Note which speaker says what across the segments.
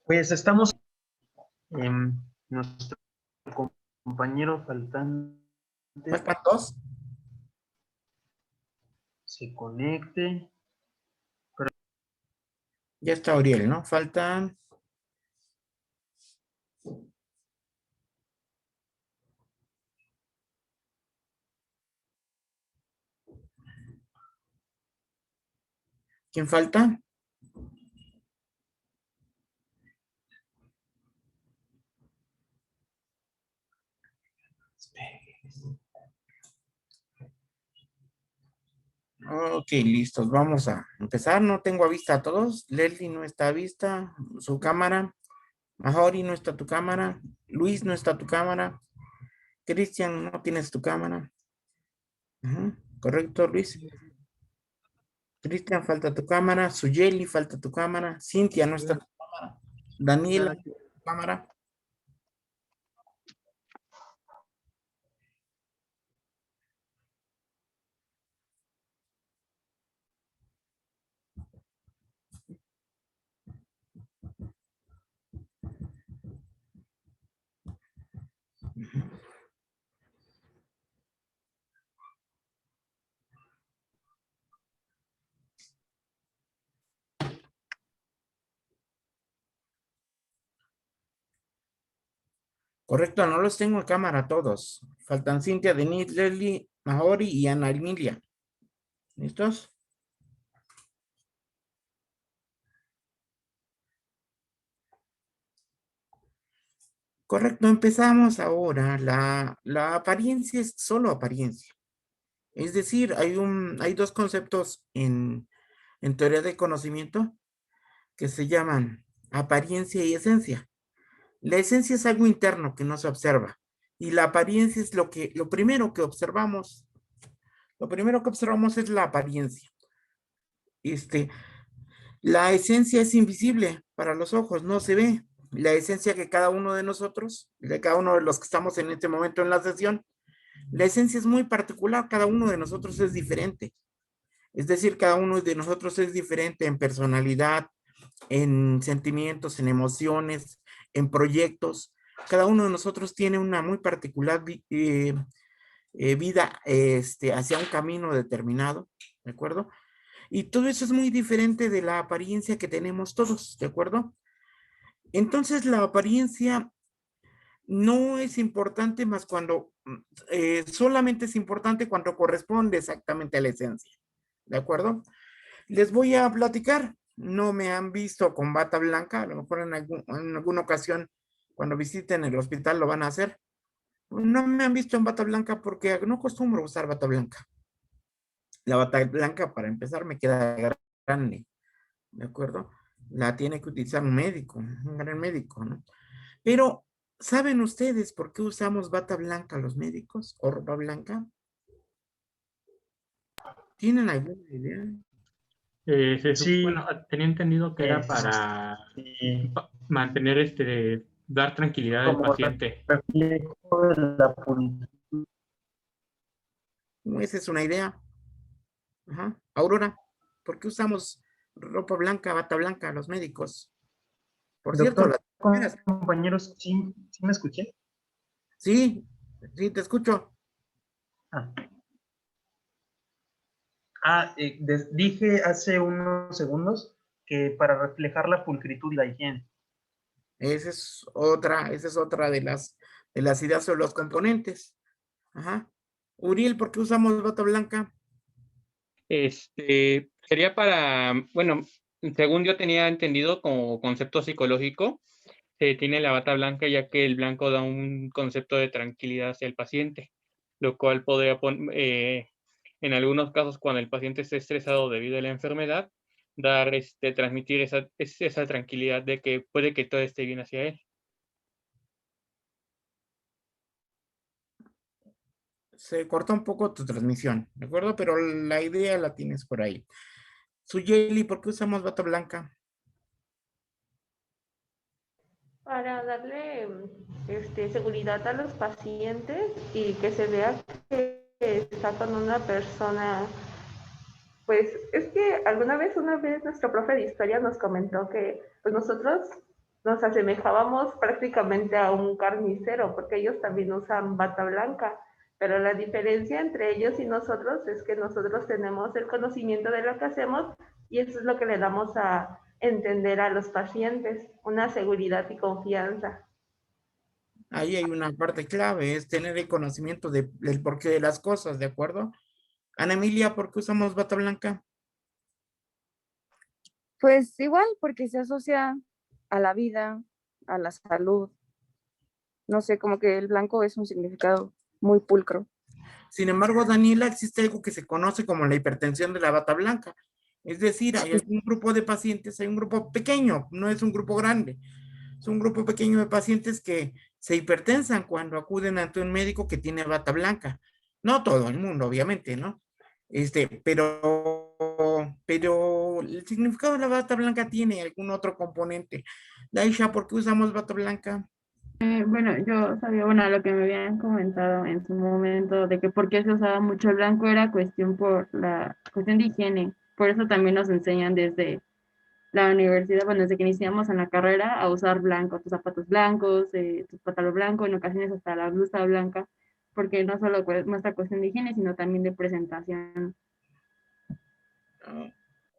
Speaker 1: Pues estamos nuestro compañero faltante
Speaker 2: ¿Faltan dos?
Speaker 1: se conecte.
Speaker 2: Ya está Uriel, ¿no? Faltan... ¿Quién falta? Ok, listos. Vamos a empezar. No tengo a vista a todos. Leslie no está a vista. Su cámara. Mahori no está tu cámara. Luis no está tu cámara. Cristian, no tienes tu cámara. Correcto, Luis. Cristian, falta tu cámara. Suyeli, falta tu cámara. Cintia, no está tu cámara. Daniela, tu cámara. Correcto, no los tengo en cámara todos. Faltan Cintia, Denise, Leslie, Mahori y Ana Emilia. ¿Listos? Correcto, empezamos ahora. La apariencia es solo apariencia. Es decir, hay dos conceptos en teoría de conocimiento que se llaman apariencia y esencia. La esencia es algo interno que no se observa y la apariencia es lo primero que observamos. Lo primero que observamos es la apariencia. La esencia es invisible para los ojos, no se ve. La esencia que cada uno de nosotros, de cada uno de los que estamos en este momento en la sesión, la esencia es muy particular, cada uno de nosotros es diferente. Es decir, cada uno de nosotros es diferente en personalidad, en sentimientos, en emociones, en proyectos. Cada uno de nosotros tiene una muy particular vida hacia un camino determinado, ¿de acuerdo? Y todo eso es muy diferente de la apariencia que tenemos todos, ¿de acuerdo? Entonces la apariencia no es importante más cuando, solamente es importante cuando corresponde exactamente a la esencia, ¿de acuerdo? Les voy a platicar, no me han visto con bata blanca, a lo mejor en alguna ocasión cuando visiten el hospital lo van a hacer. No me han visto en bata blanca porque no acostumbro usar bata blanca. La bata blanca, para empezar, me queda grande, ¿de acuerdo? La tiene que utilizar un gran médico, ¿no? Pero, ¿saben ustedes por qué usamos bata blanca los médicos o ropa blanca? ¿Tienen alguna idea?
Speaker 1: Sí,
Speaker 3: Bueno, tenía entendido que era para mantener dar tranquilidad al
Speaker 1: como
Speaker 3: paciente.
Speaker 1: reflejo de la pulcritud.
Speaker 2: Esa es una idea. Ajá. Aurora, ¿por qué usamos ropa blanca, bata blanca los médicos? Por cierto,
Speaker 1: Doctor,
Speaker 2: las enfermeras.
Speaker 1: compañeros, ¿sí me escuché?
Speaker 2: Sí, sí, te escucho.
Speaker 1: Dije hace unos segundos que para reflejar la pulcritud y la higiene.
Speaker 2: Esa es otra de las ideas sobre los componentes. Ajá. Uriel, ¿por qué usamos bata blanca?
Speaker 3: Sería para, bueno, según yo tenía entendido como concepto psicológico, se tiene la bata blanca ya que el blanco da un concepto de tranquilidad hacia el paciente, lo cual podría en algunos casos cuando el paciente esté estresado debido a la enfermedad, transmitir esa tranquilidad de que puede que todo esté bien hacia él.
Speaker 2: Se cortó un poco tu transmisión, ¿de acuerdo? Pero la idea la tienes por ahí. Suyeli, ¿por qué usamos bata blanca?
Speaker 4: Para darle seguridad a los pacientes y que se vea que está con una persona. Pues es que una vez nuestro profe de historia nos comentó que pues nosotros nos asemejábamos prácticamente a un carnicero, porque ellos también usan bata blanca, pero la diferencia entre ellos y nosotros es que nosotros tenemos el conocimiento de lo que hacemos y eso es lo que le damos a entender a los pacientes, una seguridad y confianza.
Speaker 2: Ahí hay una parte clave, es tener el conocimiento del porqué de las cosas, ¿de acuerdo? Ana Emilia, ¿por qué usamos bata blanca?
Speaker 5: Pues igual, porque se asocia a la vida, a la salud. No sé, como que el blanco es un significado muy pulcro.
Speaker 2: Sin embargo, Daniela, existe algo que se conoce como la hipertensión de la bata blanca. Es decir, hay algún grupo de pacientes, hay un grupo pequeño, no es un grupo grande, es un grupo pequeño de pacientes que se hipertensan cuando acuden ante un médico que tiene bata blanca. No todo el mundo, obviamente, ¿no? Pero el significado de la bata blanca tiene algún otro componente. Daisha, ¿por qué usamos bata blanca?
Speaker 6: Bueno, yo sabía, bueno, lo que me habían comentado en su momento de que por qué se usaba mucho el blanco era cuestión por la cuestión de higiene. Por eso también nos enseñan desde la universidad, bueno, desde que iniciamos en la carrera, a usar blanco, tus zapatos blancos, tus pantalones blancos, en ocasiones hasta la blusa blanca, porque no solo muestra cuestión de higiene, sino también de presentación.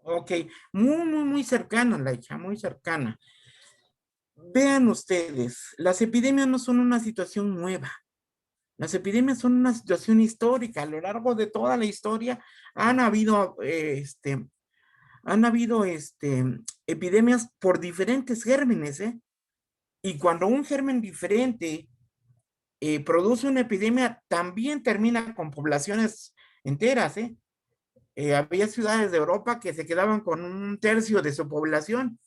Speaker 2: Ok, muy cercana, Laisha, muy cercana. Vean ustedes, las epidemias no son una situación nueva. Las epidemias son una situación histórica. A lo largo de toda la historia han habido, epidemias por diferentes gérmenes, ¿eh? Y cuando un germen diferente produce una epidemia, también termina con poblaciones enteras, ¿eh? Había ciudades de Europa que se quedaban con un tercio de su población.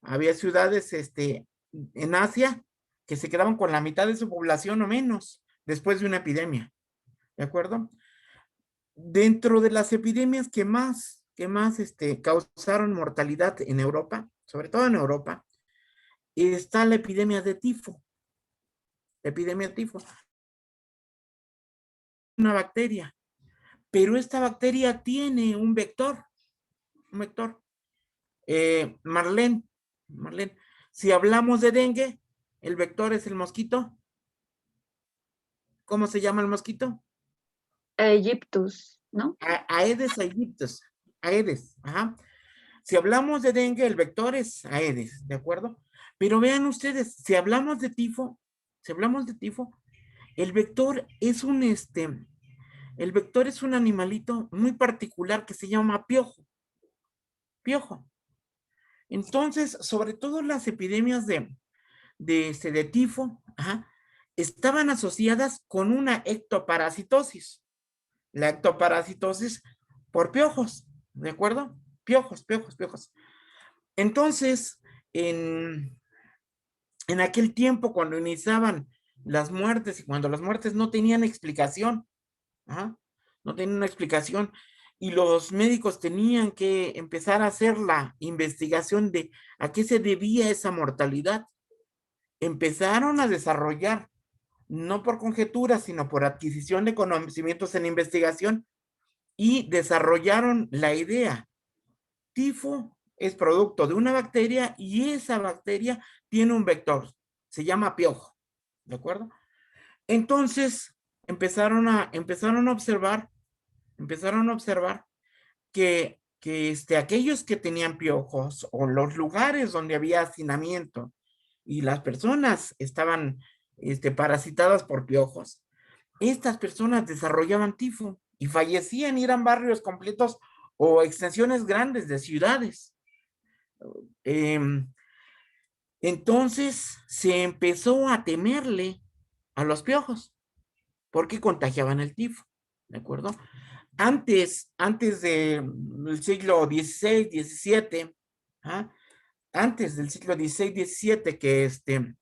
Speaker 2: Había ciudades en Asia que se quedaban con la mitad de su población o menos después de una epidemia. ¿De acuerdo? Dentro de las epidemias que más causaron mortalidad en Europa, sobre todo en Europa, está la epidemia de tifo. La epidemia de tifo. Una bacteria. Pero esta bacteria tiene un vector. Un vector. Marlene, si hablamos de dengue, el vector es el mosquito. ¿Cómo se llama el mosquito?
Speaker 6: Aegyptus, ¿no?
Speaker 2: Aedes aegyptus. Aedes, ajá. Si hablamos de dengue, el vector es Aedes, ¿de acuerdo? Pero vean ustedes, si hablamos de tifo, el vector es el vector es un animalito muy particular que se llama piojo. Piojo. Entonces, sobre todo las epidemias de tifo, ajá, estaban asociadas con una ectoparasitosis. La ectoparasitosis por piojos, ¿de acuerdo? Piojos. Entonces, en aquel tiempo, cuando iniciaban las muertes y cuando las muertes no tenían explicación, ¿ah? No tenían una explicación, y los médicos tenían que empezar a hacer la investigación de a qué se debía esa mortalidad, empezaron a desarrollar, no por conjeturas, sino por adquisición de conocimientos en investigación, y desarrollaron la idea. Tifo es producto de una bacteria y esa bacteria tiene un vector, se llama piojo, ¿de acuerdo? Entonces empezaron a observar que aquellos que tenían piojos o los lugares donde había hacinamiento y las personas estaban parasitadas por piojos, estas personas desarrollaban tifo y fallecían, y eran barrios completos o extensiones grandes de ciudades. Entonces se empezó a temerle a los piojos porque contagiaban el tifo, ¿de acuerdo? Antes del siglo XVI, XVII, ¿ah? Antes del siglo XVI, XVII,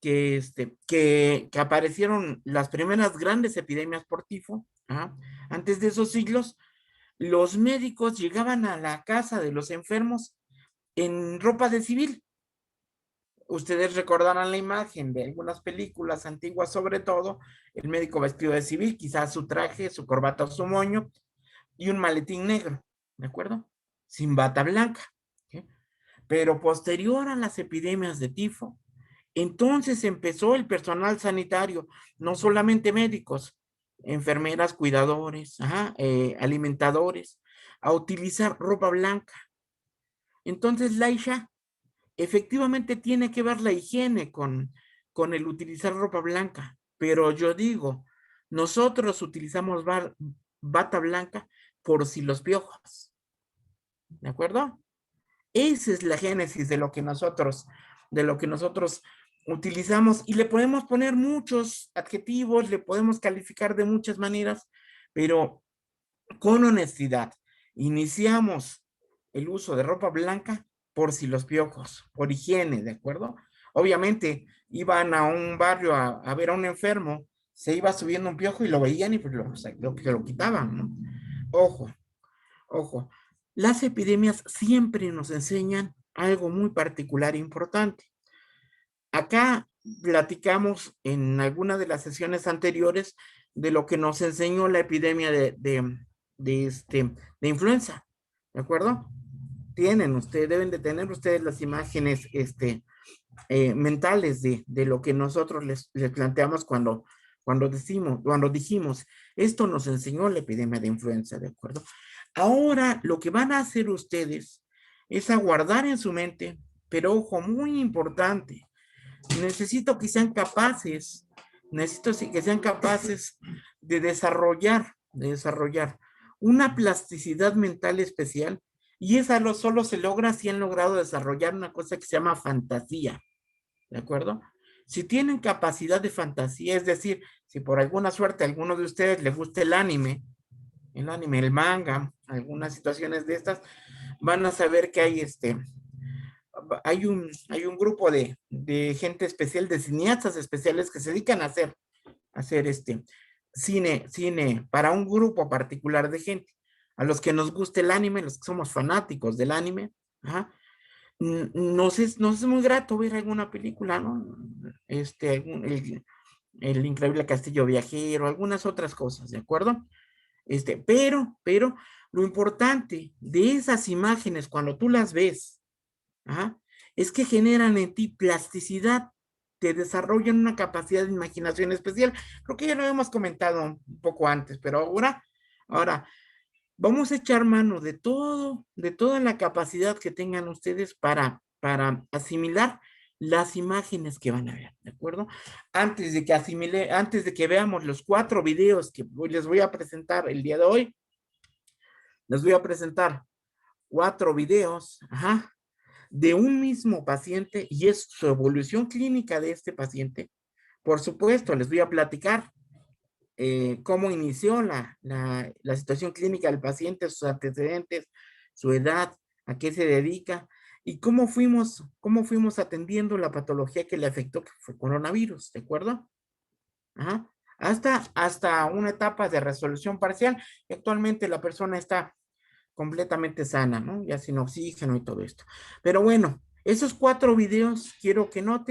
Speaker 2: que aparecieron las primeras grandes epidemias por tifo, ¿ah? Antes de esos siglos, los médicos llegaban a la casa de los enfermos en ropa de civil. Ustedes recordarán la imagen de algunas películas antiguas, sobre todo, el médico vestido de civil, quizás su traje, su corbata o su moño, y un maletín negro, ¿de acuerdo? Sin bata blanca. ¿Sí? Pero posterior a las epidemias de tifo, entonces empezó el personal sanitario, no solamente médicos, enfermeras, cuidadores, alimentadores, a utilizar ropa blanca. Entonces, Laisha, efectivamente tiene que ver la higiene con el utilizar ropa blanca, pero yo digo, nosotros utilizamos bata blanca por si los piojos, ¿de acuerdo? Esa es la génesis de lo que nosotros utilizamos, y le podemos poner muchos adjetivos, le podemos calificar de muchas maneras, pero con honestidad, iniciamos el uso de ropa blanca por si los piojos, por higiene, ¿de acuerdo? Obviamente, iban a un barrio a ver a un enfermo, se iba subiendo un piojo y lo veían y pues lo quitaban, ¿no? Ojo, ojo, las epidemias siempre nos enseñan algo muy particular e importante. Acá platicamos en alguna de las sesiones anteriores de lo que nos enseñó la epidemia de influenza, ¿de acuerdo? Deben de tener ustedes las imágenes mentales de lo que nosotros les planteamos cuando dijimos, esto nos enseñó la epidemia de influenza, ¿de acuerdo? Ahora lo que van a hacer ustedes es aguardar en su mente, pero ojo, muy importante, necesito que sean capaces de desarrollar una plasticidad mental especial, y esa solo se logra si han logrado desarrollar una cosa que se llama fantasía, ¿de acuerdo? Si tienen capacidad de fantasía, es decir, si por alguna suerte a alguno de ustedes les gusta el anime, el manga, algunas situaciones de estas, van a saber que hay un grupo de gente especial, de cineastas especiales que se dedican a hacer cine para un grupo particular de gente. A los que nos gusta el anime, los que somos fanáticos del anime, nos es muy grato ver alguna película, ¿no? El Increíble Castillo Viajero, algunas otras cosas, ¿de acuerdo? Pero lo importante de esas imágenes cuando tú las ves, es que generan en ti plasticidad, te desarrollan una capacidad de imaginación especial. Creo que ya lo hemos comentado un poco antes, pero ahora vamos a echar mano de toda la capacidad que tengan ustedes para asimilar las imágenes que van a ver, ¿de acuerdo? Antes de que veamos los 4 videos que les voy a presentar el día de hoy, les voy a presentar 4 videos, de un mismo paciente, y es su evolución clínica de este paciente. Por supuesto, les voy a platicar cómo inició la situación clínica del paciente, sus antecedentes, su edad, a qué se dedica, y cómo fuimos atendiendo la patología que le afectó, que fue coronavirus, ¿de acuerdo? Hasta una etapa de resolución parcial, y actualmente la persona está completamente sana, ¿no? Ya sin oxígeno y todo esto. Pero bueno, esos 4 videos quiero que no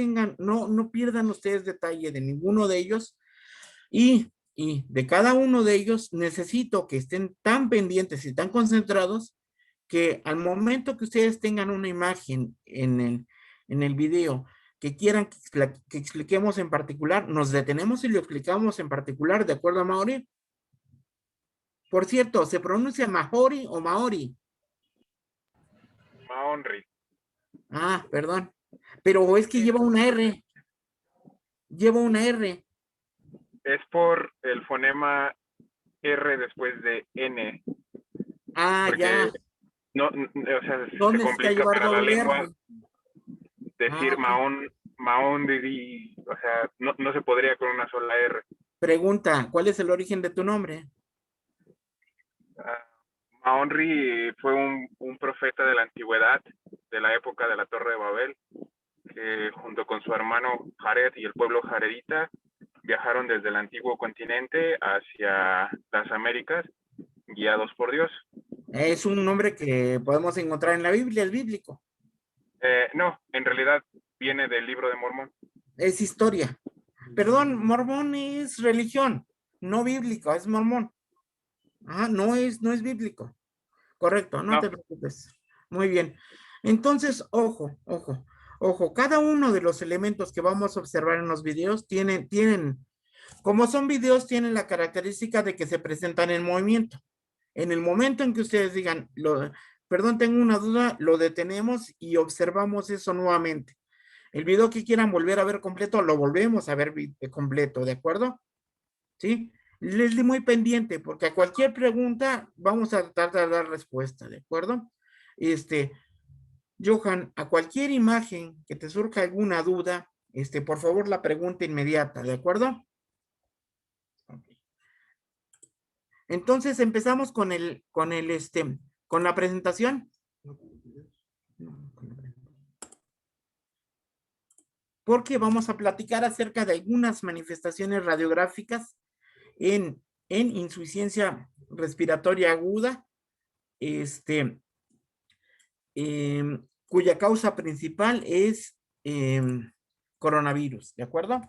Speaker 2: pierdan ustedes detalle de ninguno de ellos, y de cada uno de ellos necesito que estén tan pendientes y tan concentrados que al momento que ustedes tengan una imagen en el video que quieran que expliquemos en particular, nos detenemos y lo explicamos en particular, ¿de acuerdo, Maori? Por cierto, ¿se pronuncia Mahori o Maori?
Speaker 7: Maonri.
Speaker 2: Perdón. Pero es que lleva una R.
Speaker 7: Es por el fonema R después de N. Porque
Speaker 2: Ya.
Speaker 7: No, o sea,
Speaker 2: No
Speaker 7: se
Speaker 2: necesita
Speaker 7: complica
Speaker 2: llevar
Speaker 7: para la
Speaker 2: doble
Speaker 7: lengua
Speaker 2: R.
Speaker 7: decir
Speaker 2: Ok.
Speaker 7: Maón, o sea, no se podría con una sola R.
Speaker 2: Pregunta, ¿cuál es el origen de tu nombre?
Speaker 7: Maonri fue un profeta de la antigüedad, de la época de la Torre de Babel, que junto con su hermano Jared y el pueblo jaredita viajaron desde el antiguo continente hacia las Américas, guiados por Dios.
Speaker 2: Es un nombre que podemos encontrar en la Biblia, es bíblico.
Speaker 7: No, en realidad viene del Libro de Mormón.
Speaker 2: Es historia. Perdón, mormón es religión, no bíblico, es mormón. No es bíblico. Correcto, no te preocupes. Muy bien. Entonces, ojo, cada uno de los elementos que vamos a observar en los videos como son videos, tienen la característica de que se presentan en movimiento. En el momento en que ustedes digan, perdón, tengo una duda, lo detenemos y observamos eso nuevamente. El video que quieran volver a ver completo, lo volvemos a ver completo, ¿de acuerdo? ¿Sí? Les di muy pendiente, porque a cualquier pregunta vamos a tratar de dar respuesta, ¿de acuerdo? Johan, a cualquier imagen que te surja alguna duda, por favor, la pregunta inmediata, ¿de acuerdo? Okay. Entonces empezamos con la presentación. Porque vamos a platicar acerca de algunas manifestaciones radiográficas en insuficiencia respiratoria aguda, cuya causa principal es coronavirus, ¿de acuerdo?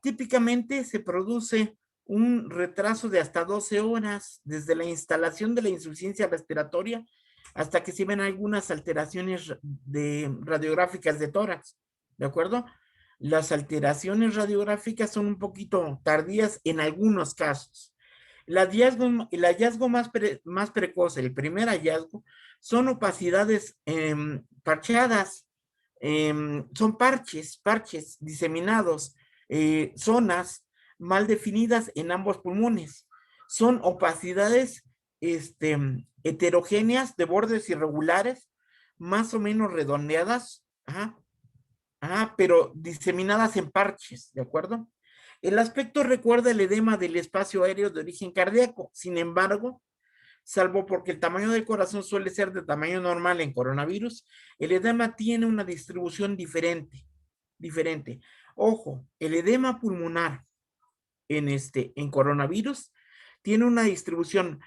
Speaker 2: Típicamente se produce un retraso de hasta 12 horas desde la instalación de la insuficiencia respiratoria hasta que se ven algunas alteraciones radiográficas de tórax, ¿de acuerdo? Las alteraciones radiográficas son un poquito tardías en algunos casos. El hallazgo más precoz, el primer hallazgo, son opacidades parcheadas, son parches diseminados, zonas mal definidas en ambos pulmones. Son opacidades heterogéneas de bordes irregulares, más o menos redondeadas, pero diseminadas en parches, ¿de acuerdo? El aspecto recuerda el edema del espacio aéreo de origen cardíaco. Sin embargo, salvo porque el tamaño del corazón suele ser de tamaño normal en coronavirus, el edema tiene una distribución diferente. Ojo, el edema pulmonar en coronavirus tiene una distribución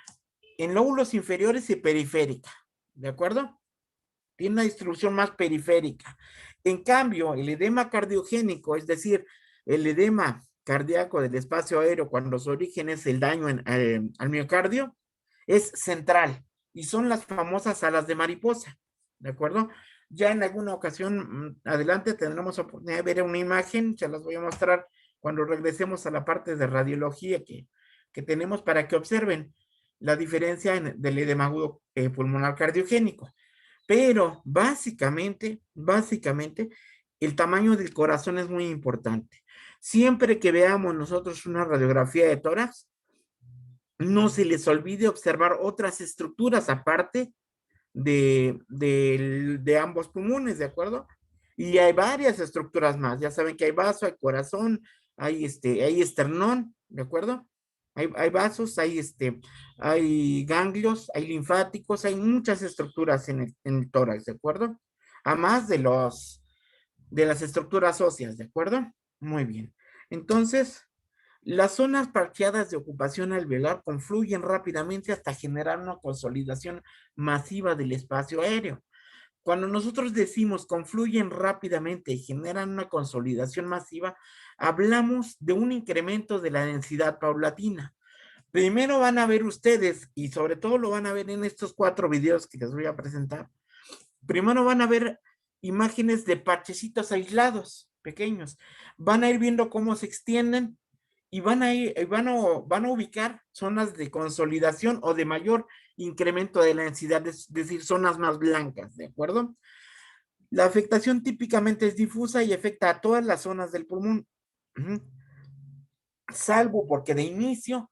Speaker 2: en lóbulos inferiores y periférica, ¿de acuerdo? Tiene una distribución más periférica. En cambio, el edema cardiogénico, es decir, el edema cardíaco del espacio aéreo, cuando su origen es el daño al miocardio, es central y son las famosas alas de mariposa, ¿de acuerdo? Ya en alguna ocasión adelante tendremos oportunidad de ver una imagen, se las voy a mostrar cuando regresemos a la parte de radiología que tenemos para que observen la diferencia del edema agudo pulmonar cardiogénico. Pero básicamente, el tamaño del corazón es muy importante. Siempre que veamos nosotros una radiografía de tórax, no se les olvide observar otras estructuras aparte de ambos pulmones, ¿de acuerdo? Y hay varias estructuras más. Ya saben que hay vaso, hay corazón, hay esternón, ¿de acuerdo? Hay vasos, hay ganglios, hay linfáticos, hay muchas estructuras en el tórax, ¿de acuerdo? Además de las estructuras óseas, ¿de acuerdo? Muy bien. Entonces, las zonas parcheadas de ocupación alveolar confluyen rápidamente hasta generar una consolidación masiva del espacio aéreo. Cuando nosotros decimos confluyen rápidamente y generan una consolidación masiva, hablamos de un incremento de la densidad paulatina. Primero van a ver ustedes, y sobre todo lo van a ver en estos 4 videos que les voy a presentar, primero van a ver imágenes de parchecitos aislados, pequeños. Van a ir viendo cómo se extienden y van a ubicar zonas de consolidación o de mayor incremento de la densidad, es decir, zonas más blancas, ¿de acuerdo? La afectación típicamente es difusa y afecta a todas las zonas del pulmón, salvo porque de inicio,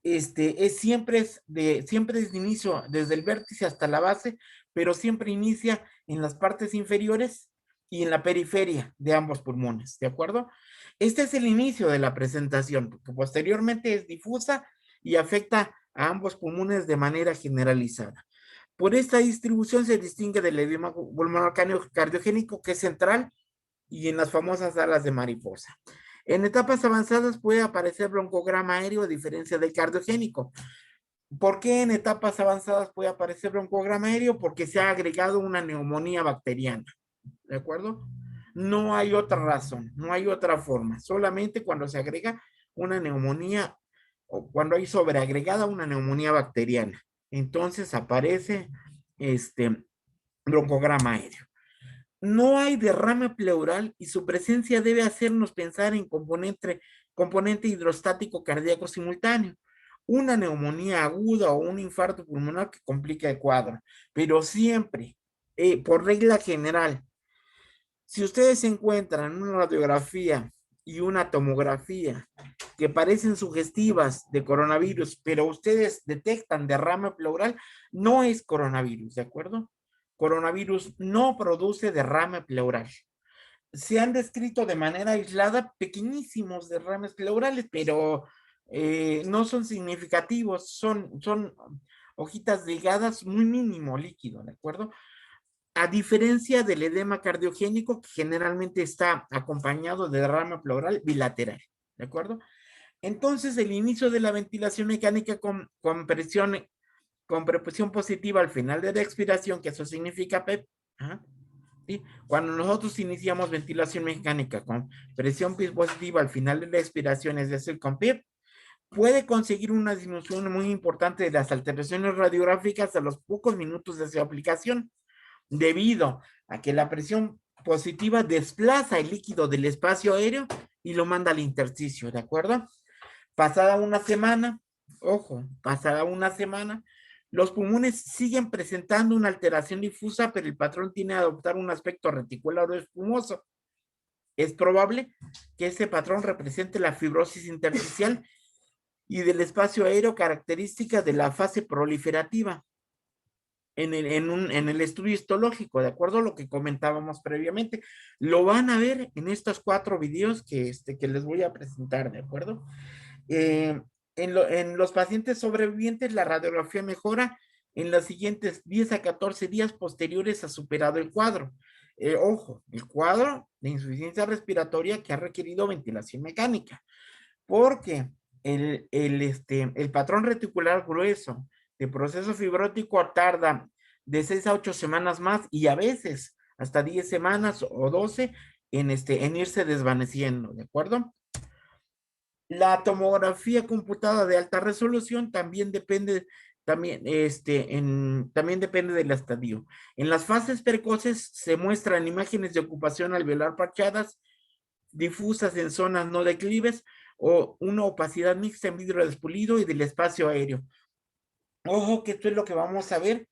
Speaker 2: siempre es de inicio desde el vértice hasta la base, pero siempre inicia en las partes inferiores y en la periferia de ambos pulmones, ¿de acuerdo? Este es el inicio de la presentación, porque posteriormente es difusa y afecta a ambos pulmones de manera generalizada. Por esta distribución se distingue del edema pulmonar cardiogénico, que es central, y en las famosas alas de mariposa. En etapas avanzadas puede aparecer broncograma aéreo a diferencia del cardiogénico. ¿Por qué en etapas avanzadas puede aparecer broncograma aéreo? Porque se ha agregado una neumonía bacteriana, ¿de acuerdo? No hay otra razón, no hay otra forma, solamente cuando se agrega una neumonía o cuando hay sobreagregada una neumonía bacteriana. Entonces aparece broncograma aéreo. No hay derrame pleural y su presencia debe hacernos pensar en componente hidrostático cardíaco simultáneo, una neumonía aguda o un infarto pulmonar que complica el cuadro, pero siempre, por regla general, si ustedes encuentran una radiografía y una tomografía que parecen sugestivas de coronavirus, pero ustedes detectan derrame pleural, no es coronavirus, ¿de acuerdo? Coronavirus no produce derrame pleural. Se han descrito de manera aislada pequeñísimos derrames pleurales, pero no son significativos, son hojitas delgadas, muy mínimo líquido, ¿de acuerdo? A diferencia del edema cardiogénico, que generalmente está acompañado de derrame pleural bilateral, ¿de acuerdo? Entonces, el inicio de la ventilación mecánica con preposición positiva al final de la expiración, que eso significa PEP, ¿sí? Cuando nosotros iniciamos ventilación mecánica con presión positiva al final de la expiración, es decir, con PEP, puede conseguir una disminución muy importante de las alteraciones radiográficas a los pocos minutos de su aplicación, debido a que la presión positiva desplaza el líquido del espacio aéreo y lo manda al intersticio, ¿de acuerdo? Pasada una semana, ojo, pasada una semana, los pulmones siguen presentando una alteración difusa, pero el patrón tiene a adoptar un aspecto reticular o espumoso. Es probable que este patrón represente la fibrosis intersticial y del espacio aéreo característica de la fase proliferativa en el estudio histológico, de acuerdo a lo que comentábamos previamente. Lo van a ver en estos 4 videos que les voy a presentar, ¿de acuerdo? En los pacientes sobrevivientes, la radiografía mejora en los siguientes 10 a 14 días posteriores a superado el cuadro. Ojo, el cuadro de insuficiencia respiratoria que ha requerido ventilación mecánica, porque el patrón reticular grueso de proceso fibrótico tarda de 6 a 8 semanas más y a veces hasta 10 semanas o 12 en irse desvaneciendo, ¿de acuerdo? La tomografía computada de alta resolución también depende, también depende del estadio. En las fases precoces se muestran imágenes de ocupación alveolar parchadas, difusas en zonas no declives o una opacidad mixta en vidrio despulido y del espacio aéreo. Ojo que esto es lo que vamos a ver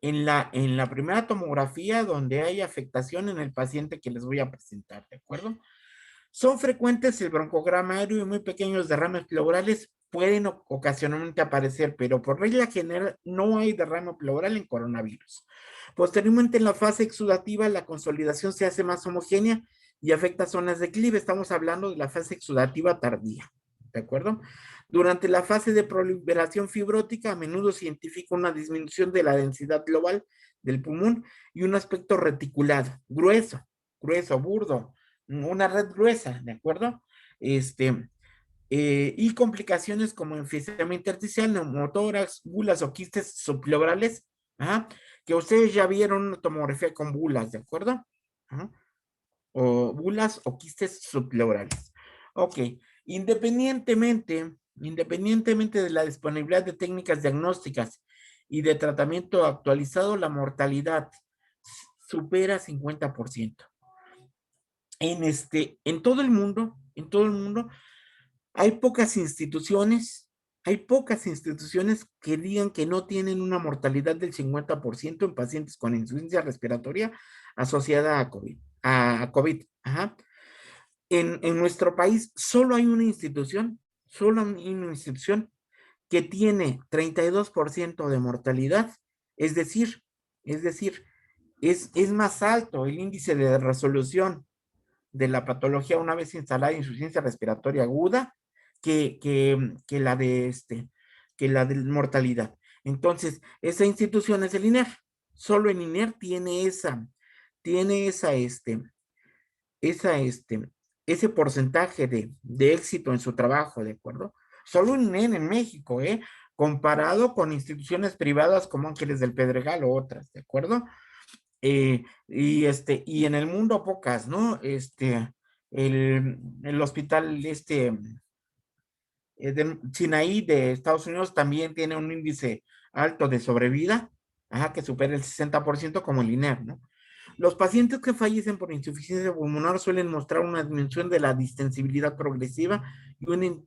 Speaker 2: en la primera tomografía donde hay afectación en el paciente que les voy a presentar, ¿de acuerdo? Son frecuentes el broncograma aéreo y muy pequeños derrames pleurales pueden ocasionalmente aparecer, pero por regla general no hay derrame pleural en coronavirus. Posteriormente, en la fase exudativa, la consolidación se hace más homogénea y afecta zonas de declive. Estamos hablando de la fase exudativa tardía, ¿de acuerdo? Durante la fase de proliferación fibrótica, a menudo se identifica una disminución de la densidad global del pulmón y un aspecto reticulado, grueso, burdo, una red gruesa, ¿de acuerdo? Y complicaciones como enfisema intersticial, neumotórax, bulas o quistes subpleurales, que ustedes ya vieron una tomografía con bulas, ¿de acuerdo? O bulas o quistes subpleurales. Ok, independientemente de la disponibilidad de técnicas diagnósticas y de tratamiento actualizado, la mortalidad supera 50%. En todo el mundo, hay pocas instituciones que digan que no tienen una mortalidad del 50% en pacientes con insuficiencia respiratoria asociada a COVID. En nuestro país solo hay una institución que tiene 32% de mortalidad, es decir, es más alto el índice de resolución de la patología una vez instalada insuficiencia respiratoria aguda que la de mortalidad. Entonces, esa institución es el INER. Solo el INER tiene ese porcentaje de éxito en su trabajo, ¿de acuerdo? Solo el INER en México, comparado con instituciones privadas como Ángeles del Pedregal o otras, ¿de acuerdo? Y en el mundo pocas, ¿no? El hospital de Sinaí de Estados Unidos también tiene un índice alto de sobrevida, ajá, que supera el 60% como el INER, ¿no? Los pacientes que fallecen por insuficiencia pulmonar suelen mostrar una disminución de la distensibilidad progresiva y un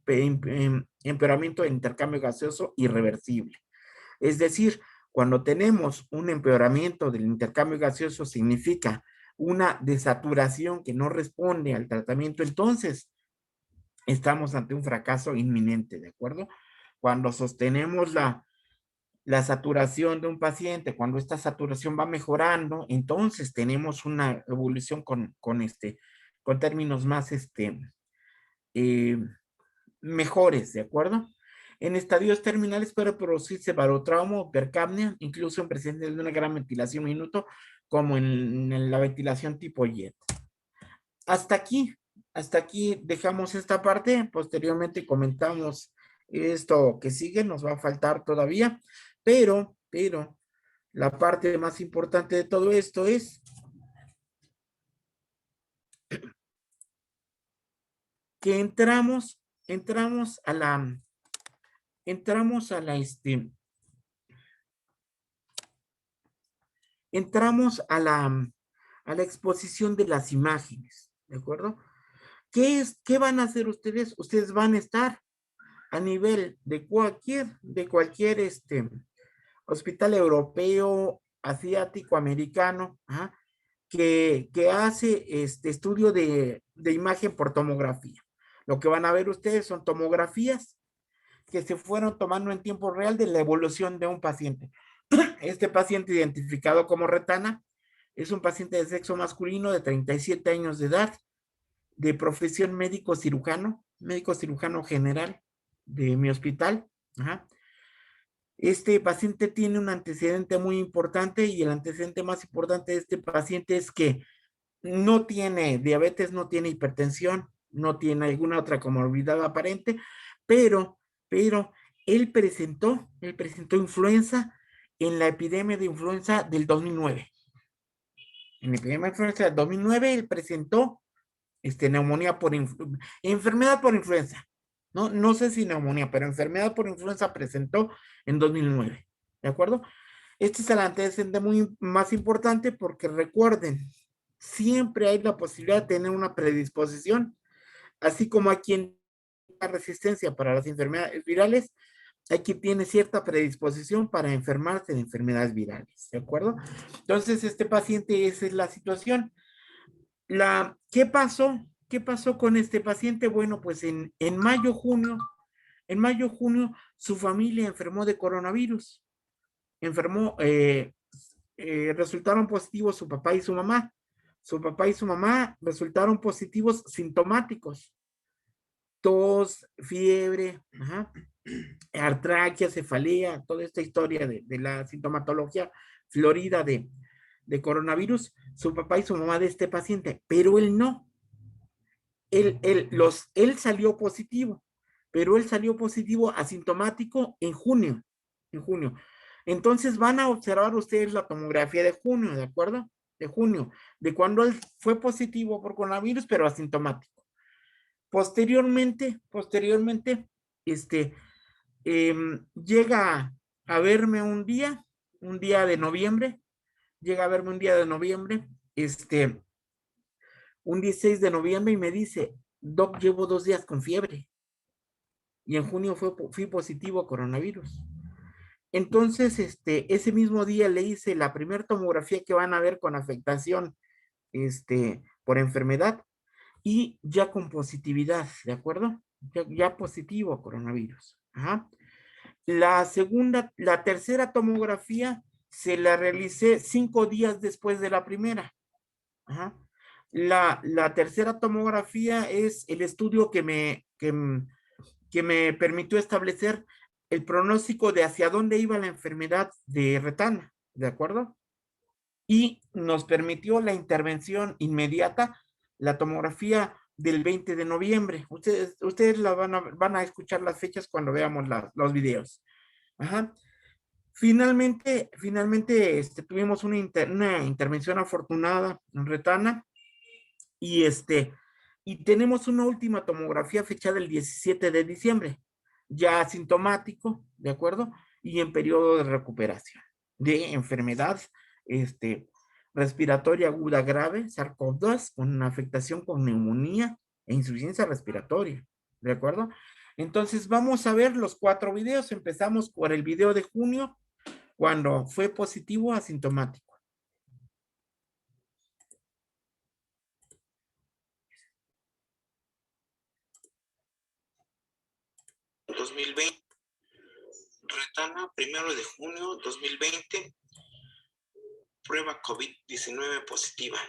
Speaker 2: empeoramiento del intercambio gaseoso irreversible. Es decir, cuando tenemos un empeoramiento del intercambio gaseoso, significa una desaturación que no responde al tratamiento, entonces estamos ante un fracaso inminente, ¿de acuerdo? Cuando sostenemos la saturación de un paciente, cuando esta saturación va mejorando, entonces tenemos una evolución con términos más mejores, ¿de acuerdo? En estadios terminales puede producirse barotrauma o hipercapnia, incluso en presencia de una gran ventilación minuto, como en la ventilación tipo JET. Hasta aquí dejamos esta parte, posteriormente comentamos esto que sigue, nos va a faltar todavía, pero la parte más importante de todo esto es que entramos a la exposición de las imágenes, ¿de acuerdo? ¿Qué van a hacer ustedes? Ustedes van a estar a nivel de cualquier hospital europeo, asiático, americano, ¿ah? que hace estudio de imagen por tomografía. Lo que van a ver ustedes son tomografías que se fueron tomando en tiempo real de la evolución de un paciente. Este paciente identificado como Retana es un paciente de sexo masculino de 37 años de edad, de profesión médico cirujano general de mi hospital. Ajá. Este paciente tiene un antecedente muy importante y el antecedente más importante de este paciente es que no tiene diabetes, no tiene hipertensión, no tiene alguna otra comorbilidad aparente, pero él presentó influenza en la epidemia de influenza del 2009. En la epidemia de influenza del 2009 él presentó neumonía enfermedad por influenza. No sé si neumonía, pero enfermedad por influenza presentó en 2009. ¿De acuerdo? Este es el antecedente más importante porque recuerden, siempre hay la posibilidad de tener una predisposición, así como hay quien tiene resistencia para las enfermedades virales, hay quien tiene cierta predisposición para enfermarse de enfermedades virales. ¿De acuerdo? Entonces, este paciente, esa es la situación. ¿Qué pasó con este paciente? Bueno, pues en mayo, junio, su familia enfermó de coronavirus. Resultaron positivos su papá y su mamá. Su papá y su mamá resultaron positivos sintomáticos. Tos, fiebre, artralgia, cefalea, toda esta historia de la sintomatología florida de coronavirus, su papá y su mamá de este paciente, pero él no. Él salió positivo, pero él salió positivo asintomático en junio. Entonces van a observar ustedes la tomografía de junio, ¿de acuerdo? De junio, de cuando él fue positivo por coronavirus, pero asintomático. Posteriormente, llega a verme un día de noviembre, un 16 de noviembre y me dice, Doc, llevo 2 días con fiebre. Y en junio fui positivo a coronavirus. Entonces, ese mismo día le hice la primera tomografía que van a ver con afectación, por enfermedad y ya con positividad, ¿de acuerdo? Ya positivo a coronavirus. Ajá. La tercera tomografía se la realicé 5 días después de la primera. Ajá. La tercera tomografía es el estudio que me permitió establecer el pronóstico de hacia dónde iba la enfermedad de Retana, ¿de acuerdo? Y nos permitió la intervención inmediata, la tomografía del 20 de noviembre. Ustedes van a escuchar las fechas cuando veamos los videos. Ajá. Finalmente tuvimos una intervención afortunada en Retana y tenemos una última tomografía fechada el 17 de diciembre, ya asintomático, ¿de acuerdo? Y en periodo de recuperación. de enfermedad respiratoria aguda grave, SARS-CoV-2, con una afectación con neumonía e insuficiencia respiratoria, ¿de acuerdo? Entonces vamos a ver los 4 videos. Empezamos por el video de junio, cuando fue positivo asintomático. Retana, 1 de junio 2020, prueba COVID-19 positiva.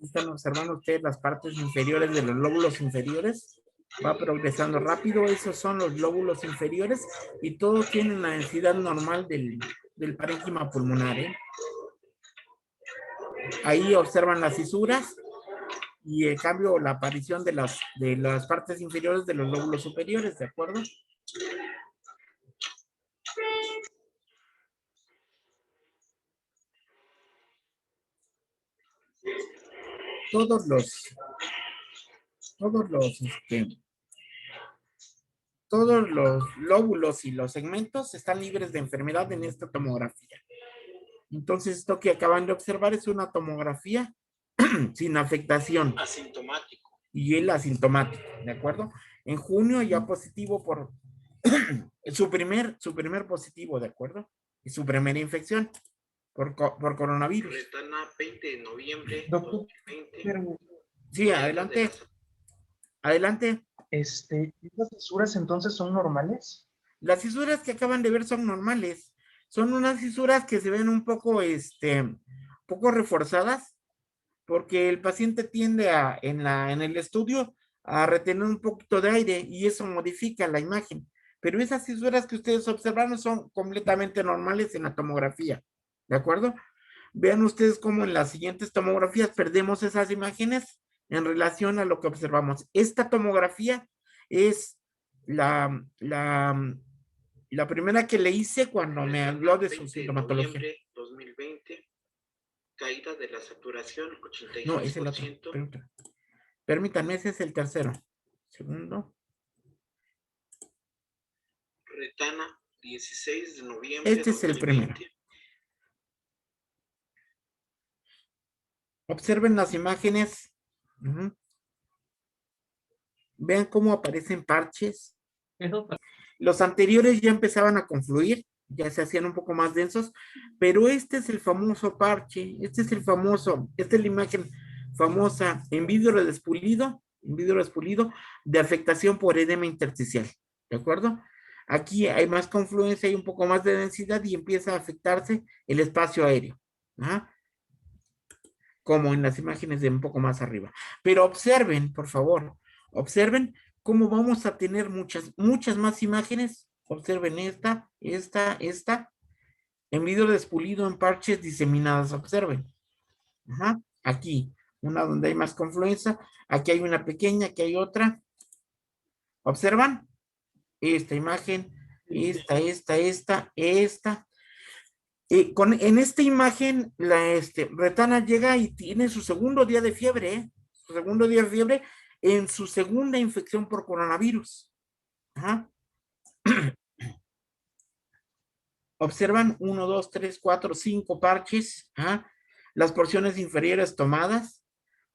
Speaker 2: Están observando ustedes las partes inferiores de los lóbulos inferiores. Va progresando rápido. Esos son los lóbulos inferiores y todos tienen la densidad normal del parénquima pulmonar, ¿eh? Ahí observan las fisuras y en cambio la aparición de las partes inferiores de los lóbulos superiores, ¿de acuerdo? Todos los lóbulos y los segmentos están libres de enfermedad en esta tomografía. Entonces, esto que acaban de observar es una tomografía sin afectación. Asintomático. Y el asintomático, ¿de acuerdo? En junio ya positivo por su primer positivo, ¿de acuerdo? Y su primera infección por coronavirus. Retana, 20 de noviembre. Doctor, 2020. Sí, adelante. Adelante.
Speaker 1: ¿Esas fisuras entonces son normales?
Speaker 2: Las fisuras que acaban de ver son normales. Son unas fisuras que se ven un poco, poco reforzadas, porque el paciente tiende en el estudio a retener un poquito de aire y eso modifica la imagen. Pero esas fisuras que ustedes observaron son completamente normales en la tomografía, ¿de acuerdo? Vean ustedes cómo en las siguientes tomografías perdemos esas imágenes en relación a lo que observamos. Esta tomografía es la primera que le hice cuando me habló de su sintomatología. 2020, caída de la saturación, 86%. No, es el otro. Permítanme, ese es el tercero. Segundo. Retana, 16 de noviembre. Este es 2020. El primero. Observen las imágenes. Vean cómo aparecen parches. Los anteriores ya empezaban a confluir, ya se hacían un poco más densos, pero este es el famoso parche, esta es la imagen famosa en vidrio despulido de afectación por edema intersticial, ¿de acuerdo? Aquí hay más confluencia, hay un poco más de densidad y empieza a afectarse el espacio aéreo, ¿ah? Como en las imágenes de un poco más arriba. Pero observen, por favor, observen cómo vamos a tener muchas más imágenes. Observen esta, en vidrio despulido en parches diseminadas. Observen. Ajá. Aquí, una donde hay más confluencia. Aquí hay una pequeña, aquí hay otra. ¿Observan? Esta imagen, esta. En esta imagen, la Retana llega y tiene su segundo día de fiebre, ¿eh? Su segundo día de fiebre en su segunda infección por coronavirus. Ajá. Observan 1, 2, 3, 4, 5 parches. Ajá. Las porciones inferiores tomadas,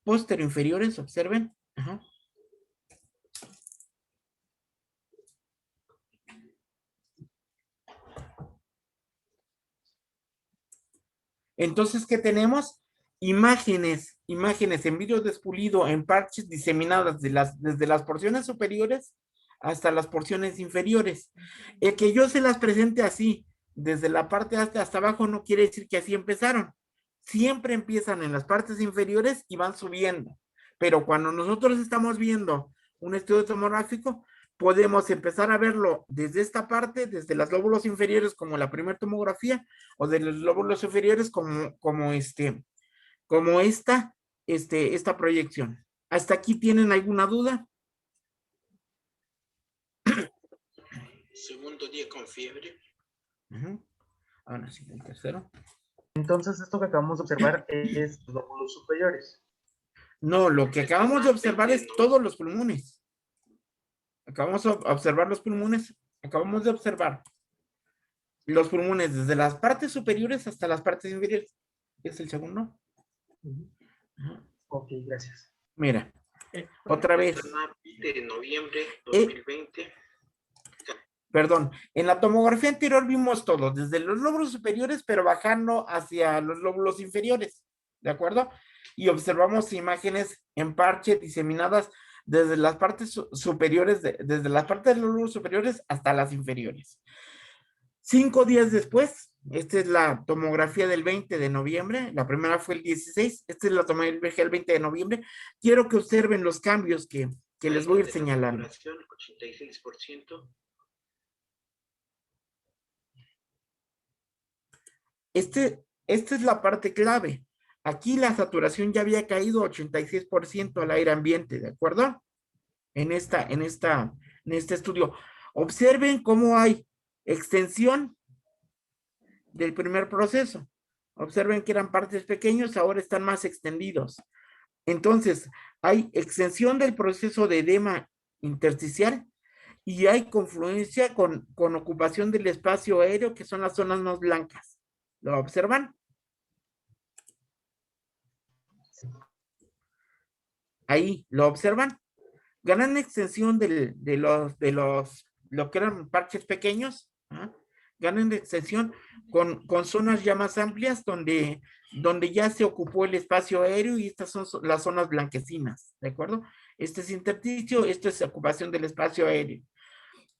Speaker 2: posteriores, observen. Ajá. Entonces, ¿qué tenemos? Imágenes en vidrio despulido, en parches diseminadas desde las porciones superiores hasta las porciones inferiores. El que yo se las presente así, desde la parte hasta abajo, no quiere decir que así empezaron. Siempre empiezan en las partes inferiores y van subiendo. Pero cuando nosotros estamos viendo un estudio tomográfico, podemos empezar a verlo desde esta parte, desde los lóbulos inferiores como la primera tomografía, o de los lóbulos inferiores como esta proyección. ¿Hasta aquí tienen alguna duda? segundo día con fiebre. Ahora sí, el tercero.
Speaker 1: Entonces, esto que acabamos de observar es los lóbulos superiores.
Speaker 2: No, lo que acabamos de observar es todos los pulmones. Acabamos de observar los pulmones. Acabamos de observar los pulmones desde las partes superiores hasta las partes inferiores. ¿Es el segundo?
Speaker 1: Ok, gracias.
Speaker 2: Mira, otra vez.
Speaker 8: De noviembre 2020.
Speaker 2: Perdón, en la tomografía anterior vimos todo, desde los lóbulos superiores, pero bajando hacia los lóbulos inferiores, ¿de acuerdo? Y observamos imágenes en parche diseminadas desde las partes superiores, desde las partes de los lóbulos superiores hasta las inferiores. 5 días después, esta es la tomografía del 20 de noviembre, la primera fue el 16, esta es la tomografía del 20 de noviembre. Quiero que observen los cambios que les voy a ir señalando.
Speaker 8: 86%.
Speaker 2: Esta es la parte clave. Aquí la saturación ya había caído 86% al aire ambiente, ¿de acuerdo? En este estudio. Observen cómo hay extensión del primer proceso. Observen que eran partes pequeños, ahora están más extendidos. Entonces, hay extensión del proceso de edema intersticial y hay confluencia con ocupación del espacio aéreo, que son las zonas más blancas. ¿Lo observan? Ahí, ¿lo observan? Ganan extensión de lo que eran parches pequeños, ¿ah? Ganan extensión con zonas ya más amplias donde ya se ocupó el espacio aéreo y estas son las zonas blanquecinas, ¿de acuerdo? Este es intersticio, esto es ocupación del espacio aéreo.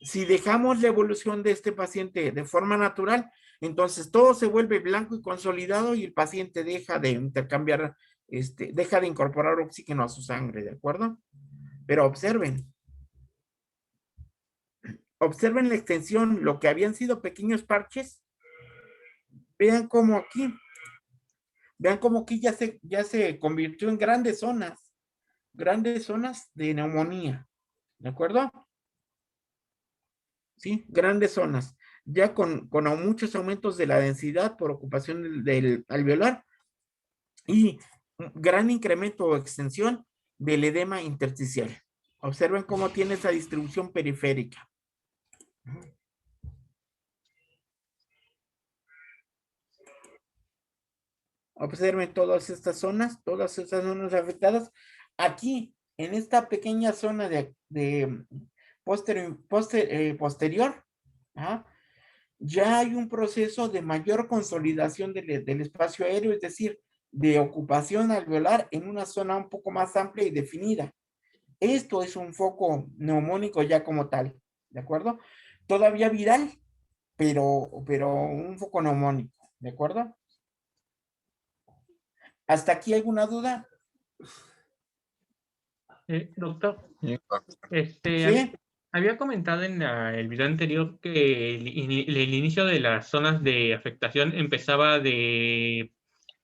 Speaker 2: Si dejamos la evolución de este paciente de forma natural, entonces todo se vuelve blanco y consolidado y el paciente deja de intercambiar, deja de incorporar oxígeno a su sangre, ¿de acuerdo? Pero observen la extensión, lo que habían sido pequeños parches, vean cómo aquí ya se convirtió en grandes zonas de neumonía, ¿de acuerdo? ¿Sí? Grandes zonas, ya con muchos aumentos de la densidad por ocupación del alveolar y un gran incremento o extensión del edema intersticial. Observen cómo tiene esa distribución periférica. Observen todas estas zonas afectadas. Aquí, en esta pequeña zona de posterior, ¿ah? Ya hay un proceso de mayor consolidación del espacio aéreo, es decir, de ocupación alveolar en una zona un poco más amplia y definida. Esto es un foco neumónico ya como tal, ¿de acuerdo? Todavía viral, pero un foco neumónico, ¿de acuerdo? ¿Hasta aquí alguna duda?
Speaker 3: Doctor,
Speaker 2: ¿Sí?
Speaker 3: había comentado en el video anterior que el inicio de las zonas de afectación empezaba de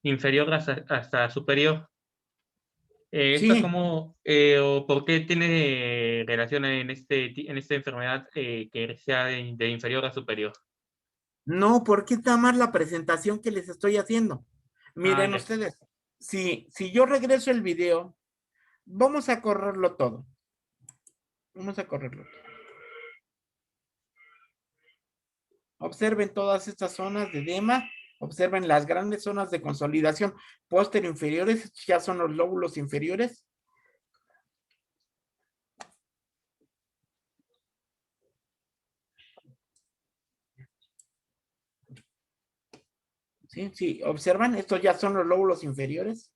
Speaker 3: inferior hasta superior. ¿Esto
Speaker 2: Sí.
Speaker 3: cómo o por qué tiene relación en esta enfermedad que sea de inferior a superior?
Speaker 2: No, ¿por qué está mal la presentación que les estoy haciendo? Miren
Speaker 3: Ya.
Speaker 2: ustedes, si yo regreso el video, vamos a correrlo todo. Vamos a correrlo todo. Observen todas estas zonas de edema, observen las grandes zonas de consolidación póstero inferiores, ya son los lóbulos inferiores. Sí, sí, observan, estos ya son los lóbulos inferiores.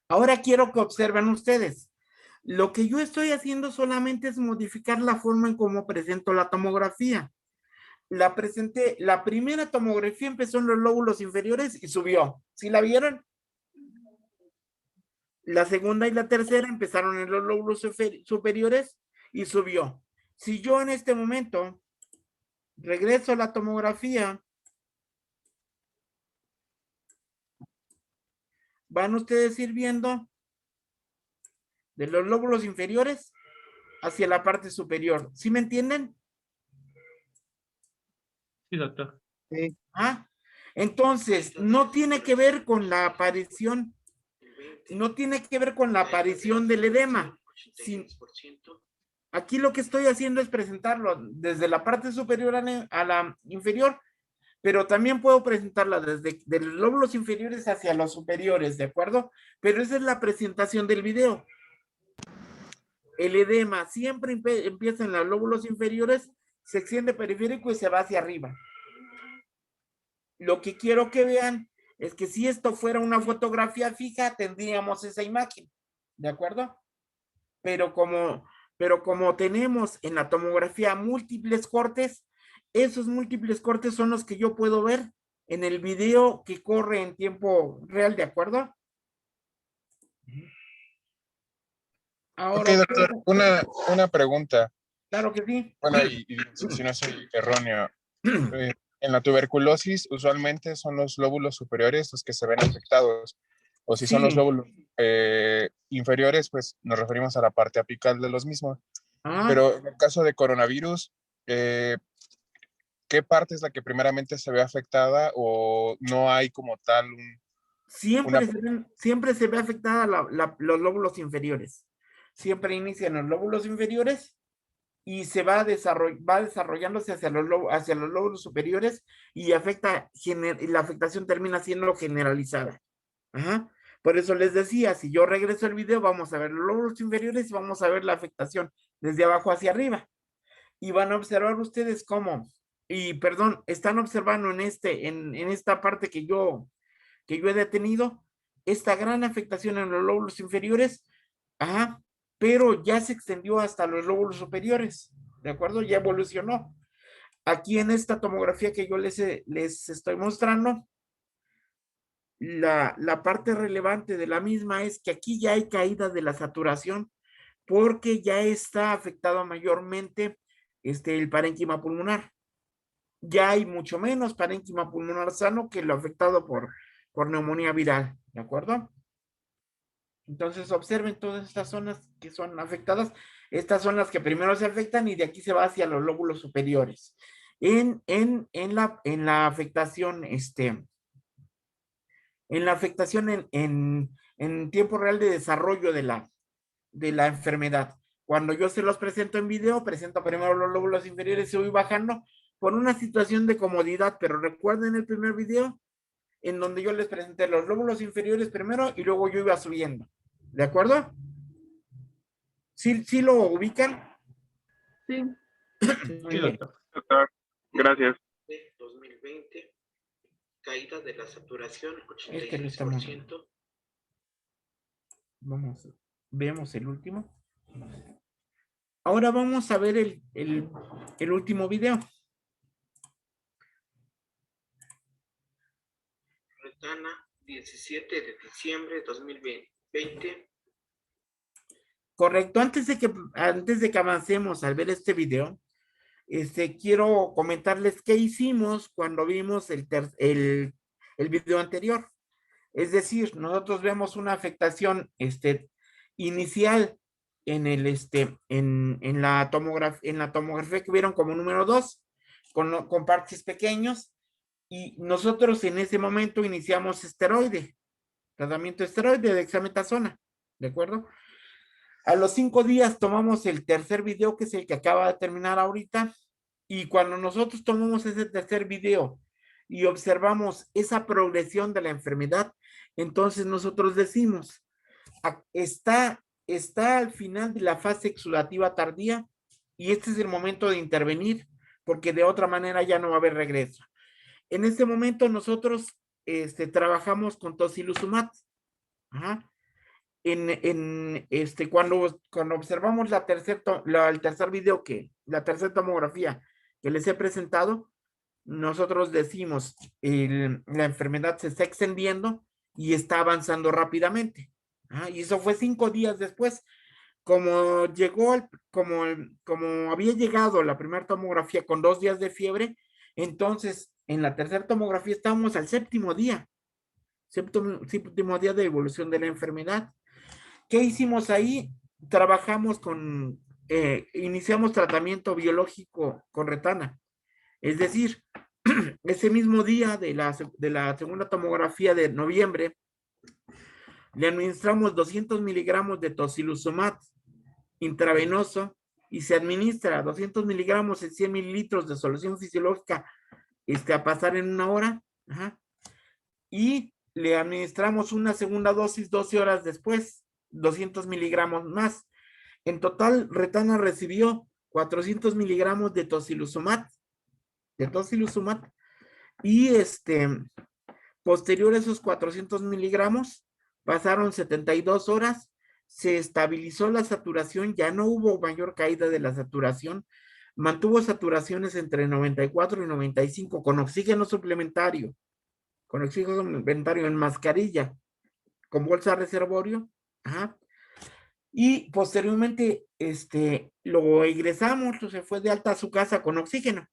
Speaker 2: Ahora quiero que observen ustedes. Lo que yo estoy haciendo solamente es modificar la forma en cómo presento la tomografía. La primera tomografía empezó en los lóbulos inferiores y subió. ¿Sí la vieron? La segunda y la tercera empezaron en los lóbulos superiores y subió. Si yo en este momento regreso a la tomografía, van ustedes ir viendo de los lóbulos inferiores, hacia la parte superior. ¿Sí me entienden?
Speaker 3: Sí, doctor.
Speaker 1: Sí.
Speaker 2: ¿Ah? Entonces, no tiene que ver con la aparición, no tiene que ver con la aparición del edema. Aquí lo que estoy haciendo es presentarlo desde la parte superior a la inferior, pero también puedo presentarla desde de los lóbulos inferiores hacia los superiores, ¿de acuerdo? Pero esa es la presentación del video. El edema siempre empieza en los lóbulos inferiores, se extiende periférico y se va hacia arriba. Lo que quiero que vean es que si esto fuera una fotografía fija, tendríamos esa imagen, ¿de acuerdo? Pero como tenemos en la tomografía múltiples cortes, esos múltiples cortes son los que yo puedo ver en el video que corre en tiempo real, ¿de acuerdo? Ahora,
Speaker 7: Ok, doctor, una pregunta.
Speaker 2: claro que sí.
Speaker 7: Bueno, y si no soy erróneo, en la tuberculosis usualmente son los lóbulos superiores los que se ven afectados, o si son los
Speaker 2: Sí.
Speaker 7: lóbulos inferiores, pues nos referimos a la parte apical de los mismos.
Speaker 2: Ah,
Speaker 7: Pero en el caso de coronavirus, ¿qué parte es la que primeramente se ve afectada o no hay como tal
Speaker 2: siempre se ve afectada los lóbulos inferiores. Siempre inicia en los lóbulos inferiores y se va desarrollándose hacia los lóbulos superiores y la afectación termina siendo generalizada. Ajá. Por eso les decía, si yo regreso al video, vamos a ver los lóbulos inferiores y vamos a ver la afectación desde abajo hacia arriba. Y van a observar ustedes cómo, están observando en esta parte que yo he detenido, esta gran afectación en los lóbulos inferiores, ajá, pero ya se extendió hasta los lóbulos superiores, ¿de acuerdo? Ya evolucionó. Aquí en esta tomografía que yo les estoy mostrando, la parte relevante de la misma es que aquí ya hay caída de la saturación porque ya está afectado mayormente el parénquima pulmonar. Ya hay mucho menos parénquima pulmonar sano que lo afectado por neumonía viral, ¿de acuerdo? Entonces observen todas estas zonas que son afectadas. Estas son las que primero se afectan y de aquí se va hacia los lóbulos superiores. En la afectación, en tiempo real de desarrollo de la enfermedad. Cuando yo se los presento en video, presento primero los lóbulos inferiores y voy bajando por una situación de comodidad, pero recuerden el primer video en donde yo les presenté los lóbulos inferiores primero y luego yo iba subiendo. ¿De acuerdo? ¿Sí lo ubican?
Speaker 6: Sí.
Speaker 2: Muy bien.
Speaker 7: Doctor, gracias.
Speaker 8: 2020, caída de la saturación,
Speaker 2: Es que lo estamos
Speaker 8: 86%.
Speaker 2: Vemos el último. Ahora vamos a ver el último video.
Speaker 8: Retana, 17 de diciembre de 2020.
Speaker 2: Correcto. Antes de que avancemos al ver este video, quiero comentarles qué hicimos cuando vimos el video anterior. Es decir, nosotros vemos una afectación inicial en la tomografía que vieron como número 2, con parches pequeños, y nosotros en ese momento iniciamos tratamiento esteroide de dexametasona, ¿de acuerdo? A los 5 días tomamos el tercer video, que es el que acaba de terminar ahorita, y cuando nosotros tomamos ese tercer video y observamos esa progresión de la enfermedad, entonces nosotros decimos, está al final de la fase exudativa tardía y este es el momento de intervenir, porque de otra manera ya no va a haber regreso. En este momento nosotros trabajamos con tocilizumab. Ajá. Cuando observamos el tercer video, la tercera tomografía que les he presentado, nosotros decimos, la enfermedad se está extendiendo y está avanzando rápidamente. Y eso fue 5 días después. Como había llegado la primera tomografía con 2 días de fiebre, entonces en la tercera tomografía estábamos al séptimo día de evolución de la enfermedad. ¿Qué hicimos ahí? Trabajamos con iniciamos tratamiento biológico con retana. Es decir, ese mismo día de la segunda tomografía de noviembre, le administramos 200 miligramos de tocilizumab intravenoso y se administra 200 miligramos en 100 mililitros de solución fisiológica a pasar en 1 hora. Ajá. Y le administramos una segunda dosis 12 horas después, 200 miligramos más. En total, retana recibió 400 miligramos de tocilizumab y posterior a esos 400 miligramos pasaron 72 horas, se estabilizó la saturación, ya no hubo mayor caída de la saturación, mantuvo saturaciones entre 94 y 95 con oxígeno suplementario en mascarilla, con bolsa reservorio. Ajá. Y posteriormente lo ingresamos, se fue de alta a su casa con oxígeno,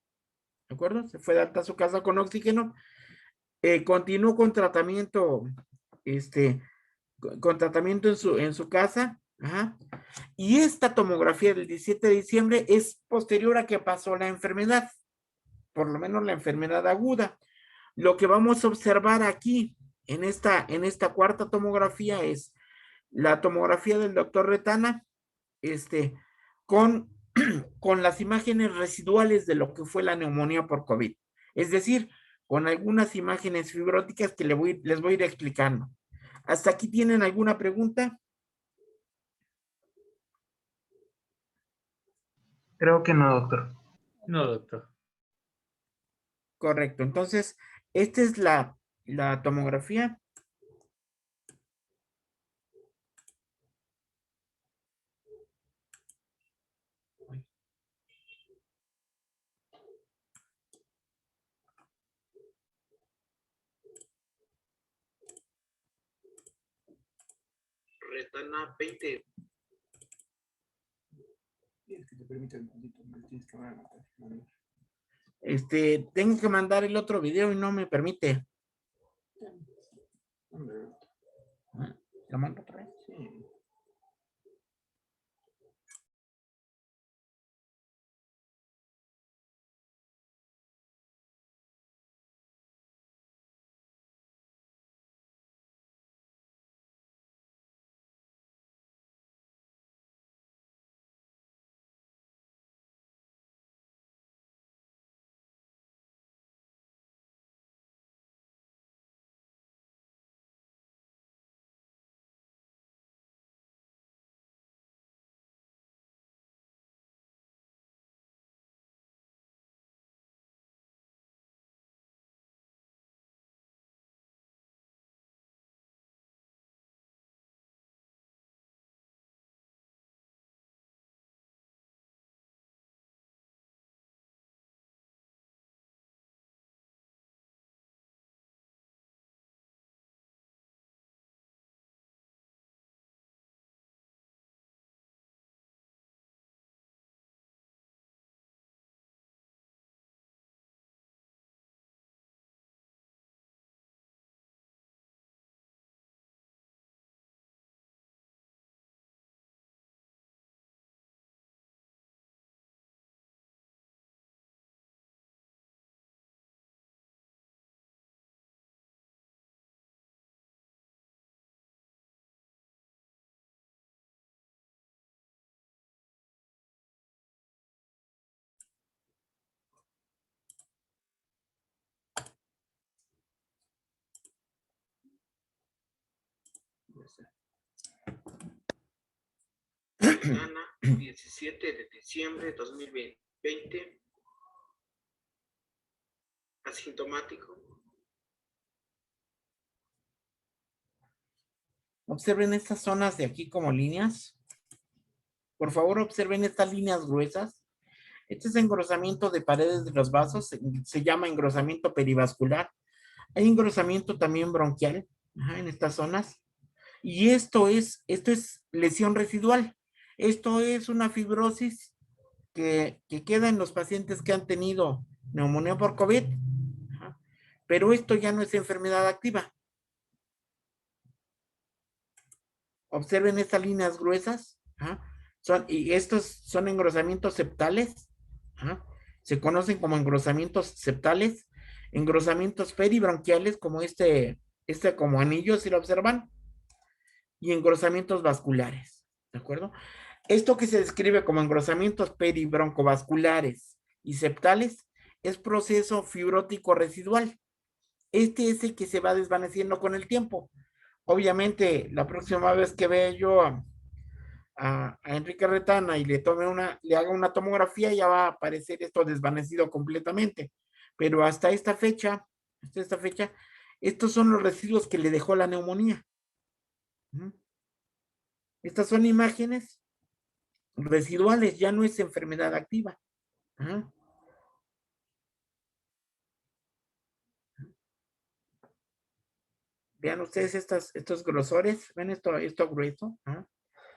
Speaker 2: ¿de acuerdo? Se fue de alta a su casa con oxígeno, continuó con tratamiento, en su casa. Ajá. Y esta tomografía del 17 de diciembre es posterior a que pasó la enfermedad, por lo menos la enfermedad aguda. Lo que vamos a observar aquí en esta cuarta tomografía es la tomografía del doctor Retana, con las imágenes residuales de lo que fue la neumonía por COVID. Es decir, con algunas imágenes fibróticas que les voy a ir explicando. ¿Hasta aquí tienen alguna pregunta?
Speaker 1: Creo que no, doctor.
Speaker 3: No, doctor.
Speaker 2: Correcto. Entonces, esta es la tomografía.
Speaker 8: Retana 20.
Speaker 2: Tengo que mandar el otro video y no me permite. ¿Lo mando otra vez? Sí.
Speaker 8: Mañana, 17 de diciembre de 2020. Asintomático.
Speaker 2: Observen estas zonas de aquí como líneas. Por favor, observen estas líneas gruesas. Este es engrosamiento de paredes de los vasos. Se llama engrosamiento perivascular. Hay engrosamiento también bronquial, ajá, en estas zonas. Y esto es lesión residual. Esto es una fibrosis que queda en los pacientes que han tenido neumonía por COVID. Ajá. Pero esto ya no es enfermedad activa. Observen estas líneas gruesas. Ajá. Y estos son engrosamientos septales. Ajá. Se conocen como engrosamientos septales, engrosamientos peribronquiales, como este como anillo, si lo observan, y engrosamientos vasculares, ¿de acuerdo? Esto que se describe como engrosamientos peribroncovasculares y septales es proceso fibrótico residual. Este es el que se va desvaneciendo con el tiempo. Obviamente, la próxima vez que vea yo a Enrique Retana y le haga una tomografía, ya va a aparecer esto desvanecido completamente. Pero hasta esta fecha, estos son los residuos que le dejó la neumonía. Estas son imágenes residuales, ya no es enfermedad activa. Vean ustedes estos grosores, ven esto grueso.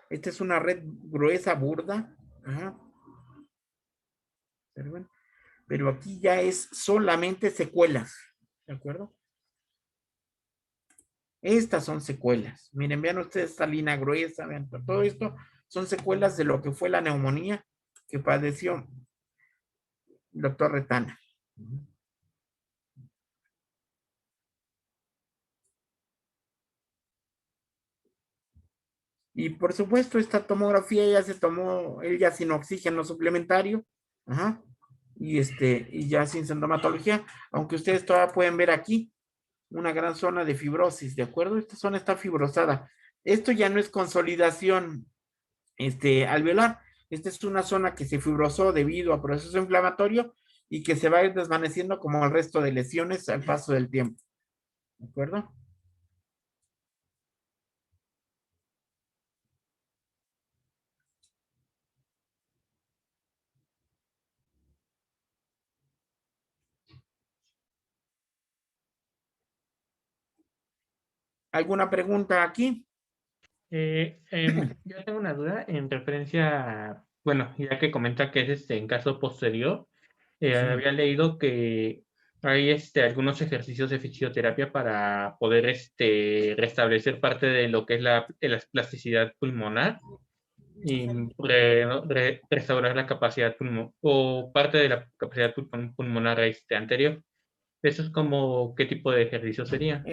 Speaker 2: Esta es una red gruesa, burda. Pero aquí ya es solamente secuelas, ¿de acuerdo? Estas son secuelas. Miren, vean ustedes esta línea gruesa, vean, todo esto son secuelas de lo que fue la neumonía que padeció el doctor Retana. Y por supuesto, esta tomografía ya se tomó, él ya sin oxígeno suplementario, y ya sin sintomatología, aunque ustedes todavía pueden ver aquí una gran zona de fibrosis, ¿de acuerdo? Esta zona está fibrosada. Esto ya no es consolidación alveolar. Esta es una zona que se fibrosó debido a proceso inflamatorio y que se va a ir desvaneciendo como el resto de lesiones al paso del tiempo. ¿De acuerdo? ¿Alguna pregunta aquí?
Speaker 3: Yo tengo una duda en referencia a, bueno, ya que comenta que es en caso posterior, había leído que hay algunos ejercicios de fisioterapia para poder restablecer parte de lo que es la plasticidad pulmonar y restaurar la capacidad pulmonar o parte de la capacidad pulmonar anterior. ¿Eso es como qué tipo de ejercicio sería?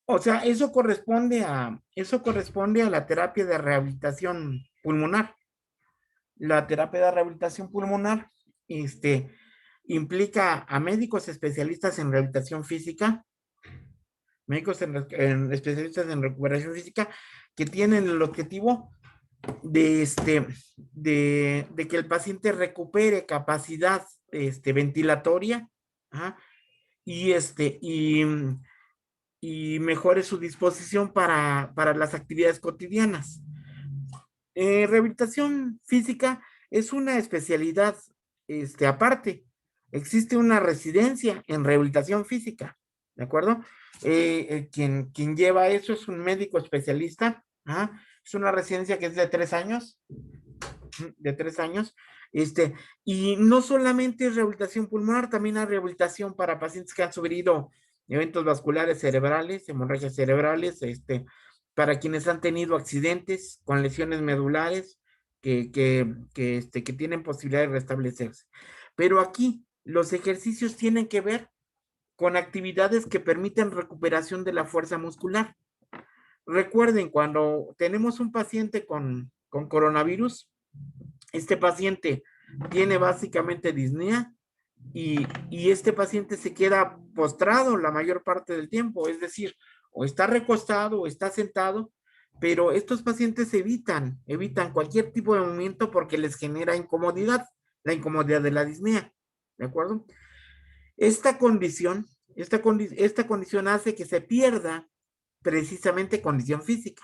Speaker 2: O sea, eso corresponde a la terapia de rehabilitación pulmonar. La terapia de rehabilitación pulmonar, implica a médicos especialistas en rehabilitación física, especialistas en recuperación física, que tienen el objetivo de que el paciente recupere capacidad ventilatoria, y mejore su disposición para las actividades cotidianas. Rehabilitación física es una especialidad aparte. Existe una residencia en rehabilitación física, ¿de acuerdo? Quien lleva eso es un médico especialista. Es una residencia que es de 3 años. Y no solamente es rehabilitación pulmonar, también hay rehabilitación para pacientes que han sufrido eventos vasculares cerebrales, hemorragias cerebrales, para quienes han tenido accidentes con lesiones medulares que tienen posibilidad de restablecerse. Pero aquí los ejercicios tienen que ver con actividades que permiten recuperación de la fuerza muscular. Recuerden, cuando tenemos un paciente con coronavirus, este paciente tiene básicamente disnea y este paciente se queda postrado la mayor parte del tiempo, es decir, o está recostado o está sentado, pero estos pacientes evitan cualquier tipo de movimiento porque les genera incomodidad, la incomodidad de la disnea, ¿de acuerdo? Esta condición hace que se pierda precisamente condición física.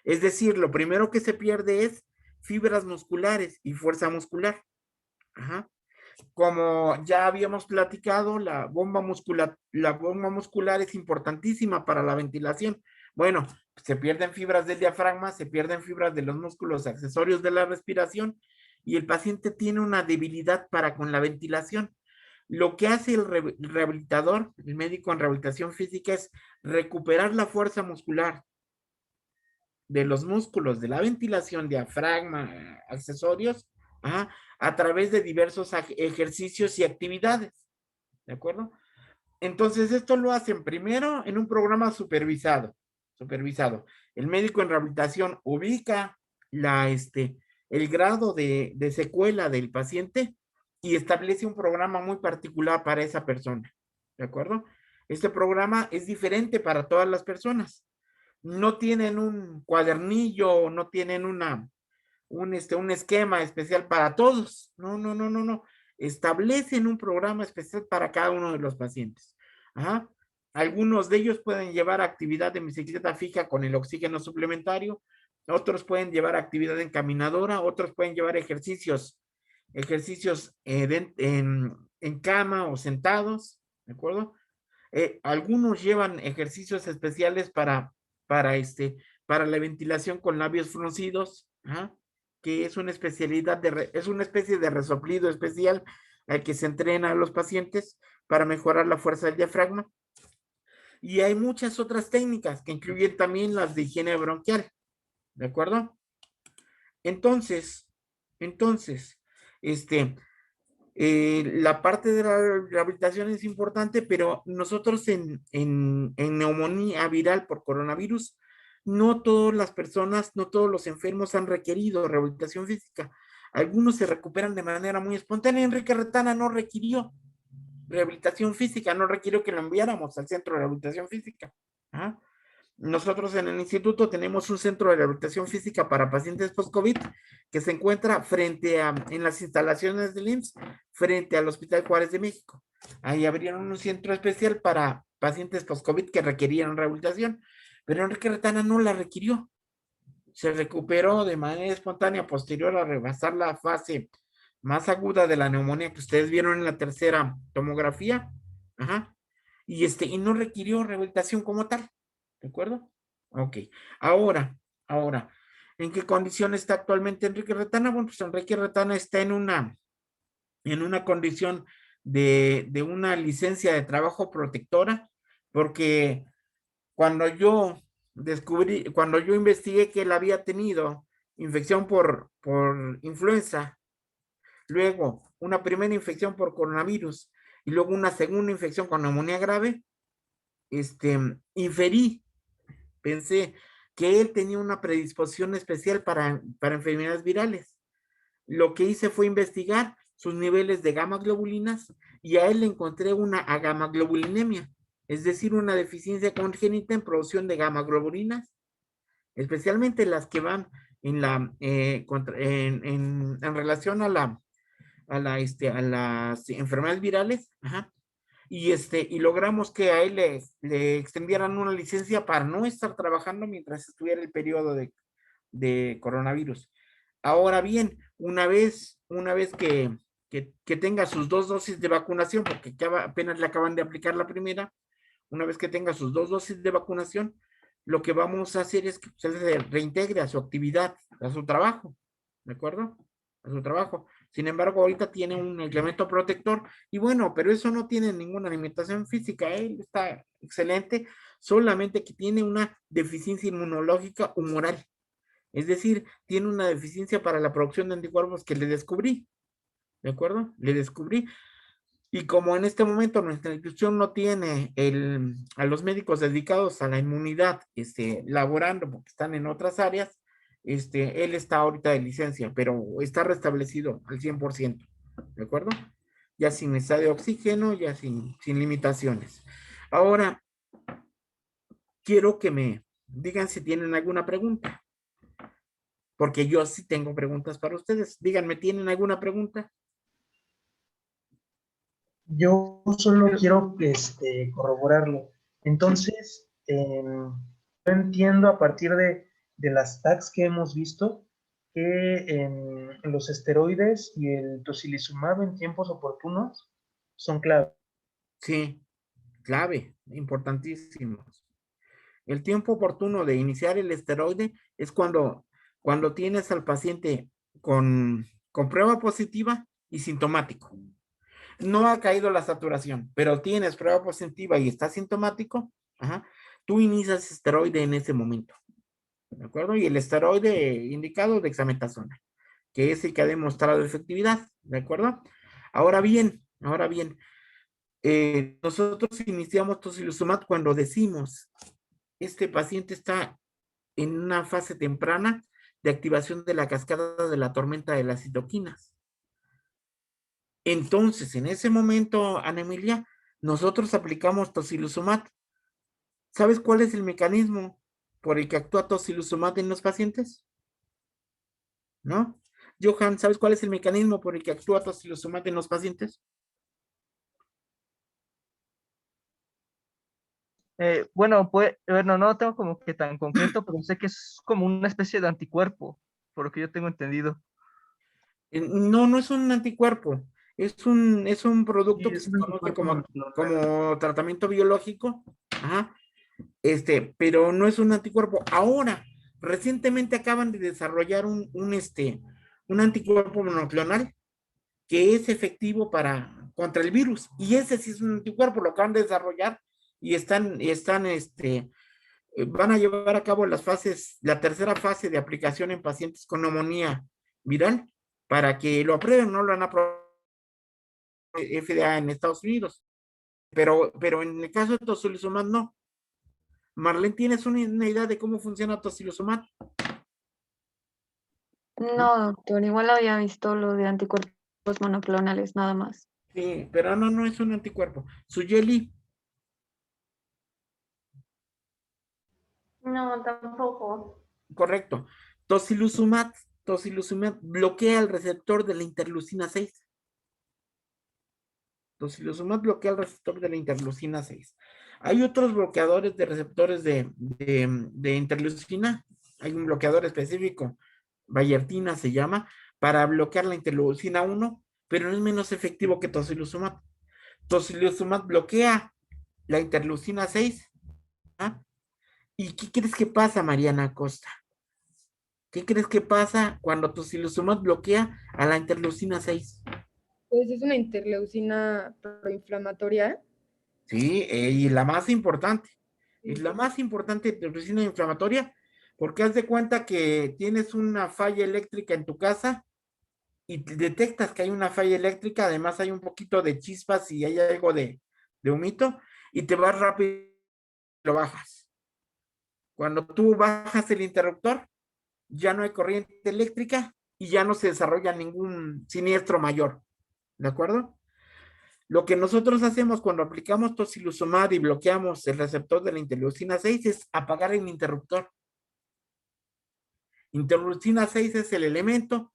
Speaker 2: Es decir, lo primero que se pierde es fibras musculares y fuerza muscular. Como ya habíamos platicado, la bomba muscular es importantísima para la ventilación. Bueno, se pierden fibras del diafragma, se pierden fibras de los músculos accesorios de la respiración y el paciente tiene una debilidad para con la ventilación. Lo que hace el rehabilitador, el médico en rehabilitación física, es recuperar la fuerza muscular de los músculos de la ventilación, diafragma, accesorios, ajá, a través de diversos ejercicios y actividades, ¿de acuerdo? Entonces, esto lo hacen primero en un programa supervisado. El médico en rehabilitación ubica el grado de secuela del paciente y establece un programa muy particular para esa persona, ¿de acuerdo? Este programa es diferente para todas las personas. No tienen un cuadernillo, no tienen un esquema especial para todos. No. Establecen un programa especial para cada uno de los pacientes. Ajá. Algunos de ellos pueden llevar actividad de bicicleta fija con el oxígeno suplementario, otros pueden llevar actividad en caminadora, otros pueden llevar ejercicios en cama o sentados, ¿de acuerdo? Algunos llevan ejercicios especiales para la ventilación con labios fruncidos, ¿ah? Que es una especialidad es una especie de resoplido especial al que se entrena a los pacientes para mejorar la fuerza del diafragma. Y hay muchas otras técnicas que incluyen también las de higiene bronquial, ¿de acuerdo? Entonces, la parte de la rehabilitación es importante, pero nosotros en neumonía viral por coronavirus, no todas las personas, no todos los enfermos han requerido rehabilitación física. Algunos se recuperan de manera muy espontánea. Enrique Retana no requirió rehabilitación física, no requirió que lo enviáramos al centro de rehabilitación física. ¿Ah? Nosotros en el instituto tenemos un centro de rehabilitación física para pacientes post-COVID que se encuentra en las instalaciones del IMSS, frente al Hospital Juárez de México. Ahí abrieron un centro especial para pacientes post-COVID que requerían rehabilitación, pero Enrique Retana no la requirió. Se recuperó de manera espontánea posterior a rebasar la fase más aguda de la neumonía que ustedes vieron en la tercera tomografía. Ajá. Y no requirió rehabilitación como tal. ¿De acuerdo? Ok. Ahora, ¿en qué condición está actualmente Enrique Retana? Bueno, pues Enrique Retana está en una condición de una licencia de trabajo protectora, porque cuando yo investigué que él había tenido infección por influenza, luego una primera infección por coronavirus y luego una segunda infección con neumonía grave, pensé que él tenía una predisposición especial para enfermedades virales. Lo que hice fue investigar sus niveles de gamma globulinas y a él le encontré una agamaglobulinemia, es decir, una deficiencia congénita en producción de gamma globulinas, especialmente las que van en relación a las enfermedades virales. Ajá. Y logramos que a él le extendieran una licencia para no estar trabajando mientras estuviera el periodo de coronavirus. Ahora bien, una vez que tenga sus 2 dosis de vacunación, porque apenas le acaban de aplicar la primera, una vez que tenga sus 2 dosis de vacunación, lo que vamos a hacer es que se reintegre a su actividad, a su trabajo, ¿de acuerdo? A su trabajo. Sin embargo, ahorita tiene un elemento protector y bueno, pero eso no tiene ninguna limitación física. Él está excelente, solamente que tiene una deficiencia inmunológica humoral. Es decir, tiene una deficiencia para la producción de anticuerpos que le descubrí. ¿De acuerdo? Le descubrí. Y como en este momento nuestra institución no tiene a los médicos dedicados a la inmunidad laborando porque están en otras áreas, él está ahorita de licencia, pero está restablecido al 100%, ¿de acuerdo? Ya sin necesidad de oxígeno, ya sin limitaciones. Ahora, quiero que me digan si tienen alguna pregunta, porque yo sí tengo preguntas para ustedes. Díganme, ¿tienen alguna pregunta?
Speaker 1: Yo solo quiero corroborarlo. Entonces, yo entiendo a partir de las tags que hemos visto que los esteroides y el tocilizumab en tiempos oportunos son clave.
Speaker 2: Sí, clave, importantísimos. El tiempo oportuno de iniciar el esteroide es cuando tienes al paciente con prueba positiva y sintomático. No ha caído la saturación, pero tienes prueba positiva y está sintomático, ajá, tú inicias esteroide en ese momento. ¿de acuerdo? Y el esteroide indicado dexametasona, que es el que ha demostrado efectividad, ¿de acuerdo? Ahora bien, nosotros iniciamos tocilizumab cuando decimos, este paciente está en una fase temprana de activación de la cascada de la tormenta de las citoquinas. Entonces, en ese momento, Ana Emilia, nosotros aplicamos tocilizumab. ¿Sabes cuál es el mecanismo por el que actúa tocilizumab en los pacientes? ¿No? Johan, ¿sabes cuál es el mecanismo por el que actúa tocilizumab en los pacientes?
Speaker 9: Bueno, pues, bueno, no lo tengo como que tan concreto, pero sé que es como una especie de anticuerpo, por lo que yo tengo entendido.
Speaker 2: No, no es un anticuerpo. Es un producto
Speaker 1: Sí,
Speaker 2: que
Speaker 1: es
Speaker 2: se
Speaker 1: un
Speaker 2: conoce
Speaker 1: anticuerpo monoclonal.
Speaker 2: como tratamiento biológico. Ajá. Pero no es un anticuerpo. Ahora, recientemente acaban de desarrollar un anticuerpo monoclonal que es efectivo contra el virus. Y ese sí es un anticuerpo, lo acaban de desarrollar y van a llevar a cabo la tercera fase de aplicación en pacientes con neumonía viral para que lo aprueben, no lo han aprobado FDA en Estados Unidos. Pero en el caso de tocilizumab no. Marlene, ¿tienes una idea de cómo funciona tocilizumab?
Speaker 10: No, doctor, igual había visto lo de anticuerpos monoclonales, nada más.
Speaker 2: Sí, pero no es un anticuerpo. Suyeli,
Speaker 4: No, tampoco.
Speaker 2: correcto. Tocilizumab bloquea el receptor de la interleucina 6. Tocilizumab bloquea el receptor de la interleucina 6. Hay otros bloqueadores de receptores de interleucina. Hay un bloqueador específico, Bayertina se llama, para bloquear la interleucina 1, pero no es menos efectivo que tocilizumab. Tocilizumab bloquea la interleucina 6. ¿Ah? ¿Y qué crees que pasa, Mariana Costa? ¿Qué crees que pasa cuando tocilizumab bloquea a la interleucina 6?
Speaker 11: Pues es una interleucina proinflamatoria.
Speaker 2: Sí, y la más importante.
Speaker 11: Sí.
Speaker 2: Es la más importante interleucina inflamatoria, porque haz de cuenta que tienes una falla eléctrica en tu casa y detectas que hay una falla eléctrica, además hay un poquito de chispas y hay algo de humito, y te vas rápido y lo bajas. Cuando tú bajas el interruptor, ya no hay corriente eléctrica y ya no se desarrolla ningún siniestro mayor. ¿De acuerdo? Lo que nosotros hacemos cuando aplicamos tocilizumab y bloqueamos el receptor de la interleucina 6 es apagar el interruptor. Interleucina 6 es el elemento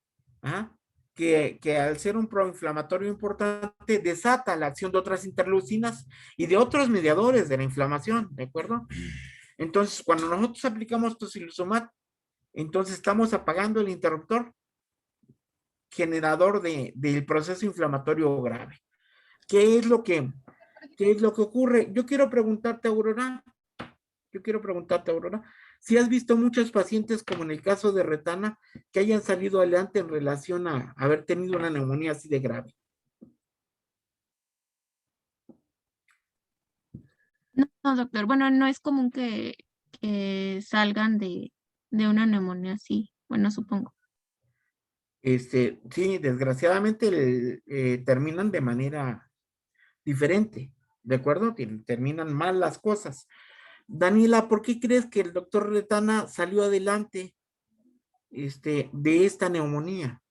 Speaker 2: que al ser un proinflamatorio importante desata la acción de otras interleucinas y de otros mediadores de la inflamación, ¿de acuerdo? Entonces, cuando nosotros aplicamos tocilizumab, entonces estamos apagando el interruptor generador del proceso inflamatorio grave. ¿Qué es lo que ocurre? Yo quiero preguntarte, Aurora, si has visto muchos pacientes, como en el caso de Retana, que hayan salido adelante en relación a haber tenido una neumonía así de grave.
Speaker 6: No, doctor, bueno, no es común que salgan de una neumonía así, bueno, supongo.
Speaker 2: Sí, desgraciadamente terminan de manera diferente, ¿de acuerdo? Terminan mal las cosas. Daniela, ¿por qué crees que el doctor Retana salió adelante de esta neumonía?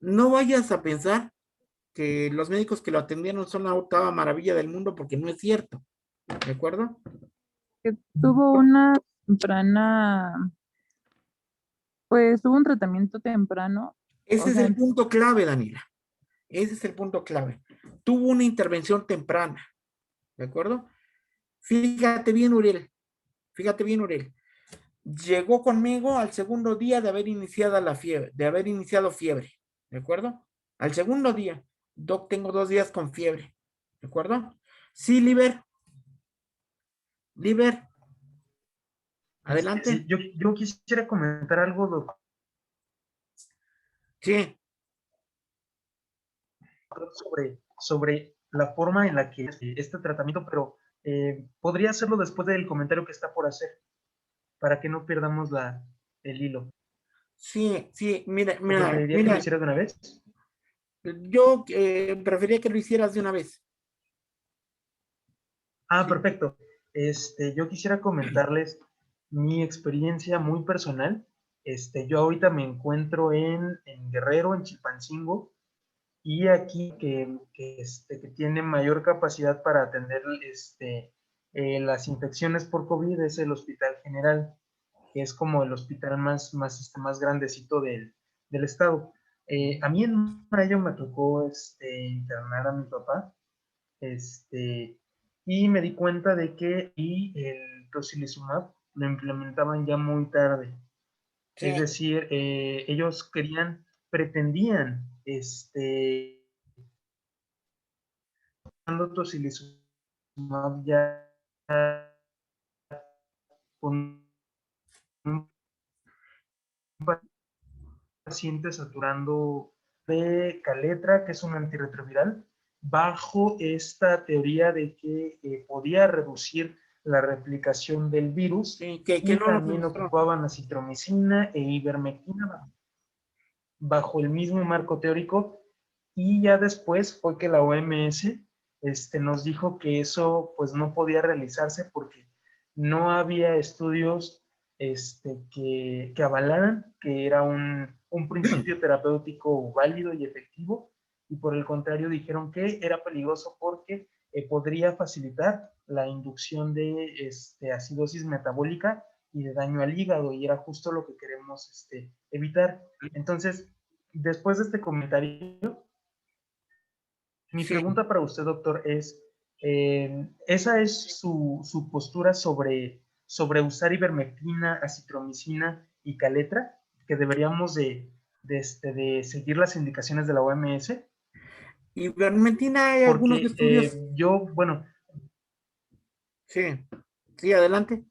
Speaker 2: No vayas a pensar que los médicos que lo atendieron son la octava maravilla del mundo, porque no es cierto, ¿de acuerdo?
Speaker 5: Que tuvo una temprana, pues tuvo un tratamiento temprano.
Speaker 2: Ese
Speaker 5: O
Speaker 2: es
Speaker 5: sea,
Speaker 2: el punto clave, Daniela. Ese es el punto clave. Tuvo una intervención temprana, ¿de acuerdo? Fíjate bien, Uriel. Llegó conmigo al segundo día de haber iniciado fiebre, ¿de acuerdo? Al segundo día. Doc, tengo 2 días con fiebre, ¿de acuerdo? Sí, Liber, adelante.
Speaker 1: Sí, yo quisiera comentar algo, doctor,
Speaker 2: Sí.
Speaker 1: sobre la forma en la que este tratamiento, pero podría hacerlo después del comentario que está por hacer. para que no perdamos el hilo.
Speaker 2: Sí, sí, mira,
Speaker 1: ¿O preferiría que lo hiciera de una vez?
Speaker 2: Yo preferiría que lo hicieras de una vez.
Speaker 1: Ah,
Speaker 2: Sí.
Speaker 1: perfecto. Yo quisiera comentarles mi experiencia muy personal. Yo ahorita me encuentro en Guerrero, en Chilpancingo, y aquí que tiene mayor capacidad para atender las infecciones por COVID es el Hospital General, que es como el hospital más grandecito del estado. A mí en mayo me tocó internar a mi papá, y me di cuenta de que el tocilizumab lo implementaban ya muy tarde.
Speaker 2: Sí.
Speaker 1: Es decir, ellos pretendían, dando tocilizumab ya con un paciente saturando de Kaletra, que es un antirretroviral, bajo esta teoría de que podía reducir la replicación del virus,
Speaker 2: Sí,
Speaker 1: y
Speaker 2: no lo
Speaker 1: también
Speaker 2: demostró.
Speaker 1: ocupaban acitromicina e ivermectina bajo el mismo marco teórico, y ya después fue que la OMS nos dijo que eso pues no podía realizarse porque no había estudios que avalaran que era un principio terapéutico válido y efectivo, y por el contrario dijeron que era peligroso porque podría facilitar la inducción de acidosis metabólica y de daño al hígado, y era justo lo que queremos evitar. Entonces, después de este comentario, mi
Speaker 2: Sí.
Speaker 1: pregunta para usted, doctor, es, ¿esa es su postura sobre usar ivermectina, acitromicina y Kaletra, que deberíamos de seguir las indicaciones de la OMS?
Speaker 2: Ivermectina, hay algunos
Speaker 1: Porque
Speaker 2: estudios.
Speaker 1: bueno.
Speaker 2: Sí, sí, adelante.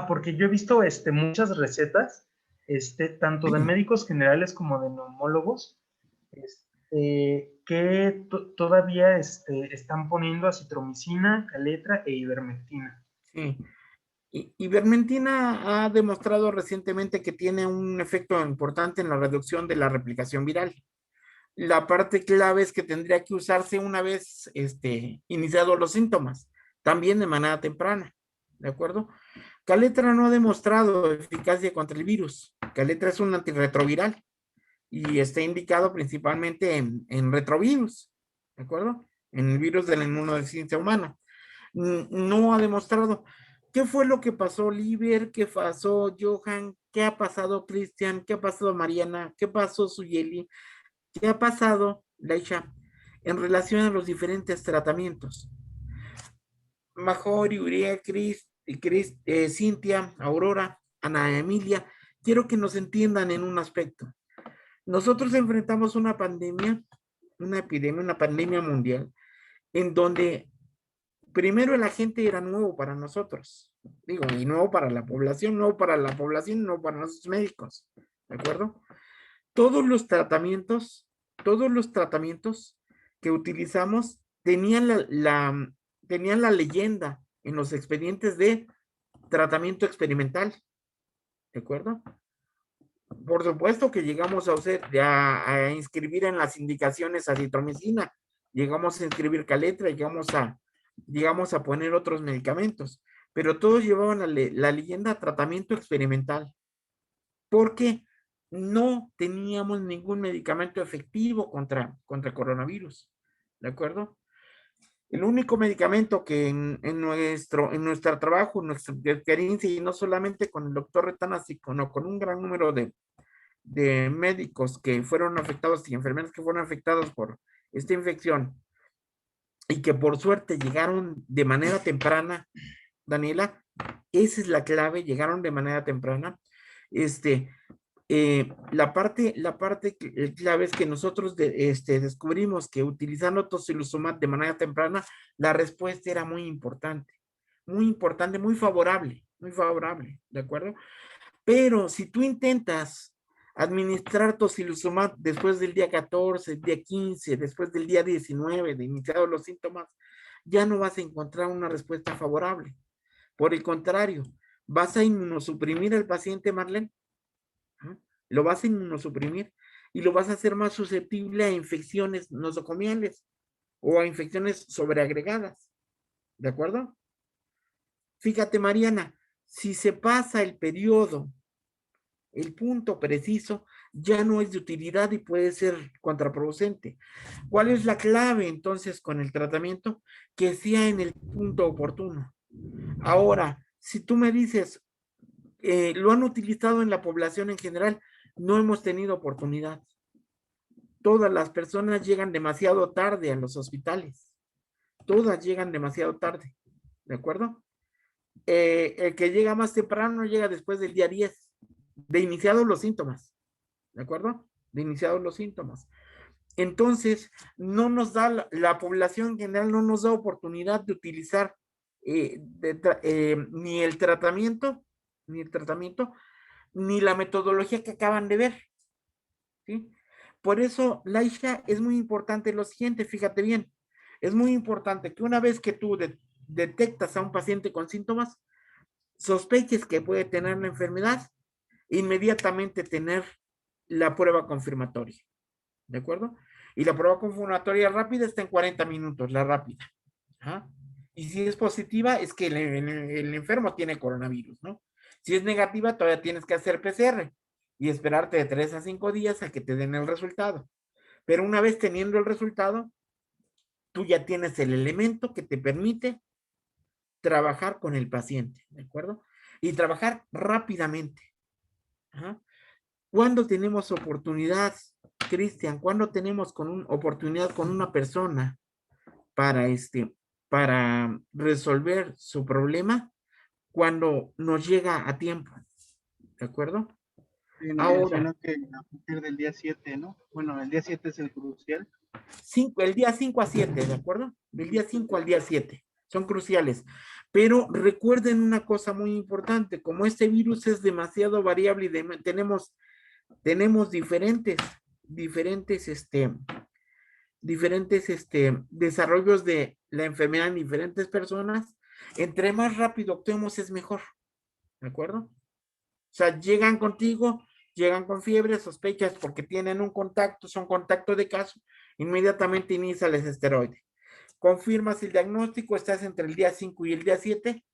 Speaker 1: Porque yo he visto muchas recetas, tanto de médicos generales como de neumólogos, que todavía están poniendo acitromicina, Kaletra e ivermectina.
Speaker 2: Sí. Ivermectina ha demostrado recientemente que tiene un efecto importante en la reducción de la replicación viral. La parte clave es que tendría que usarse una vez iniciados los síntomas, también de manera temprana, ¿de acuerdo? Kaletra no ha demostrado eficacia contra el virus. Kaletra es un antirretroviral y está indicado principalmente en retrovirus, ¿de acuerdo? En el virus de la inmunodeficiencia humana. No ha demostrado. ¿Qué fue lo que pasó, Oliver? ¿Qué pasó, Johan? ¿Qué ha pasado, Cristian? ¿Qué ha pasado, Mariana? ¿Qué pasó, Suyeli? ¿Qué ha pasado, Laisha, en relación a los diferentes tratamientos? Majori, Uriel, Cintia, Aurora, Ana Emilia, quiero que nos entiendan en un aspecto. Nosotros enfrentamos una pandemia, una epidemia, una pandemia mundial, en donde primero el agente era nuevo para nosotros, digo, y nuevo para la población, nuevo para los médicos, ¿de acuerdo? Todos los tratamientos que utilizamos tenían tenían la leyenda en los expedientes de tratamiento experimental, ¿de acuerdo? Por supuesto que llegamos a inscribir en las indicaciones acitromicina, llegamos a inscribir Kaletra, llegamos a poner otros medicamentos, pero todos llevaban la leyenda tratamiento experimental, porque no teníamos ningún medicamento efectivo contra coronavirus, ¿de acuerdo? El único medicamento que en nuestro trabajo, en nuestra experiencia, y no solamente con el doctor Retana, sino con un gran número de médicos que fueron afectados y enfermeras que fueron afectados por esta infección y que por suerte llegaron de manera temprana, Daniela, esa es la clave, llegaron de manera temprana. La parte clave es que nosotros descubrimos que utilizando tocilizumab de manera temprana, la respuesta era muy importante, muy favorable, ¿de acuerdo? Pero si tú intentas administrar tocilizumab después del día 14, día 15, después del día 19 de iniciados los síntomas, ya no vas a encontrar una respuesta favorable. Por el contrario, ¿vas a inmunosuprimir al paciente, Marlene? Lo vas a inmunosuprimir y lo vas a hacer más susceptible a infecciones nosocomiales o a infecciones sobreagregadas. ¿De acuerdo? Fíjate, Mariana, si se pasa el periodo, el punto preciso, ya no es de utilidad y puede ser contraproducente. ¿Cuál es la clave entonces con el tratamiento? Que sea en el punto oportuno. Ahora, si tú me dices, lo han utilizado en la población en general, no hemos tenido oportunidad. Todas las personas llegan demasiado tarde a los hospitales. Todas llegan demasiado tarde. ¿De acuerdo? El que llega más temprano llega después del día 10, de iniciados los síntomas. ¿De acuerdo? De iniciados los síntomas. Entonces, no nos da, la población en general no nos da oportunidad de utilizar ni el tratamiento, ni la metodología que acaban de ver. ¿Sí? Por eso, Laisha, es muy importante lo siguiente, fíjate bien, es muy importante que una vez que tú detectas a un paciente con síntomas, sospeches que puede tener la enfermedad, inmediatamente tener la prueba confirmatoria. ¿De acuerdo? Y la prueba confirmatoria rápida está en 40 minutos, la rápida. ¿Ah? Y si es positiva, es que el enfermo tiene coronavirus, ¿no? Si es negativa, todavía tienes que hacer PCR y esperarte de 3 a 5 días a que te den el resultado. Pero una vez teniendo el resultado, tú ya tienes el elemento que te permite trabajar con el paciente, ¿de acuerdo? Y trabajar rápidamente. ¿Ah? ¿Cuándo tenemos oportunidad, Cristian? ¿Cuándo tenemos oportunidad con una persona para resolver su problema? Cuando nos llega a tiempo, ¿de acuerdo?
Speaker 12: Sí, ahora que a partir del día 7, ¿no? Bueno, el día 7 es el crucial.
Speaker 2: El día 5 a 7, ¿de acuerdo? Del día 5 al día 7, son cruciales. Pero recuerden una cosa muy importante, como este virus es demasiado variable y tenemos diferentes desarrollos de la enfermedad en diferentes personas, entre más rápido actuemos es mejor, ¿de acuerdo? O sea, llegan contigo, llegan con fiebre, sospechas porque tienen un contacto, son contacto de caso, inmediatamente inicia el esteroide. Confirmas el diagnóstico, estás entre el día 5 y el día 7,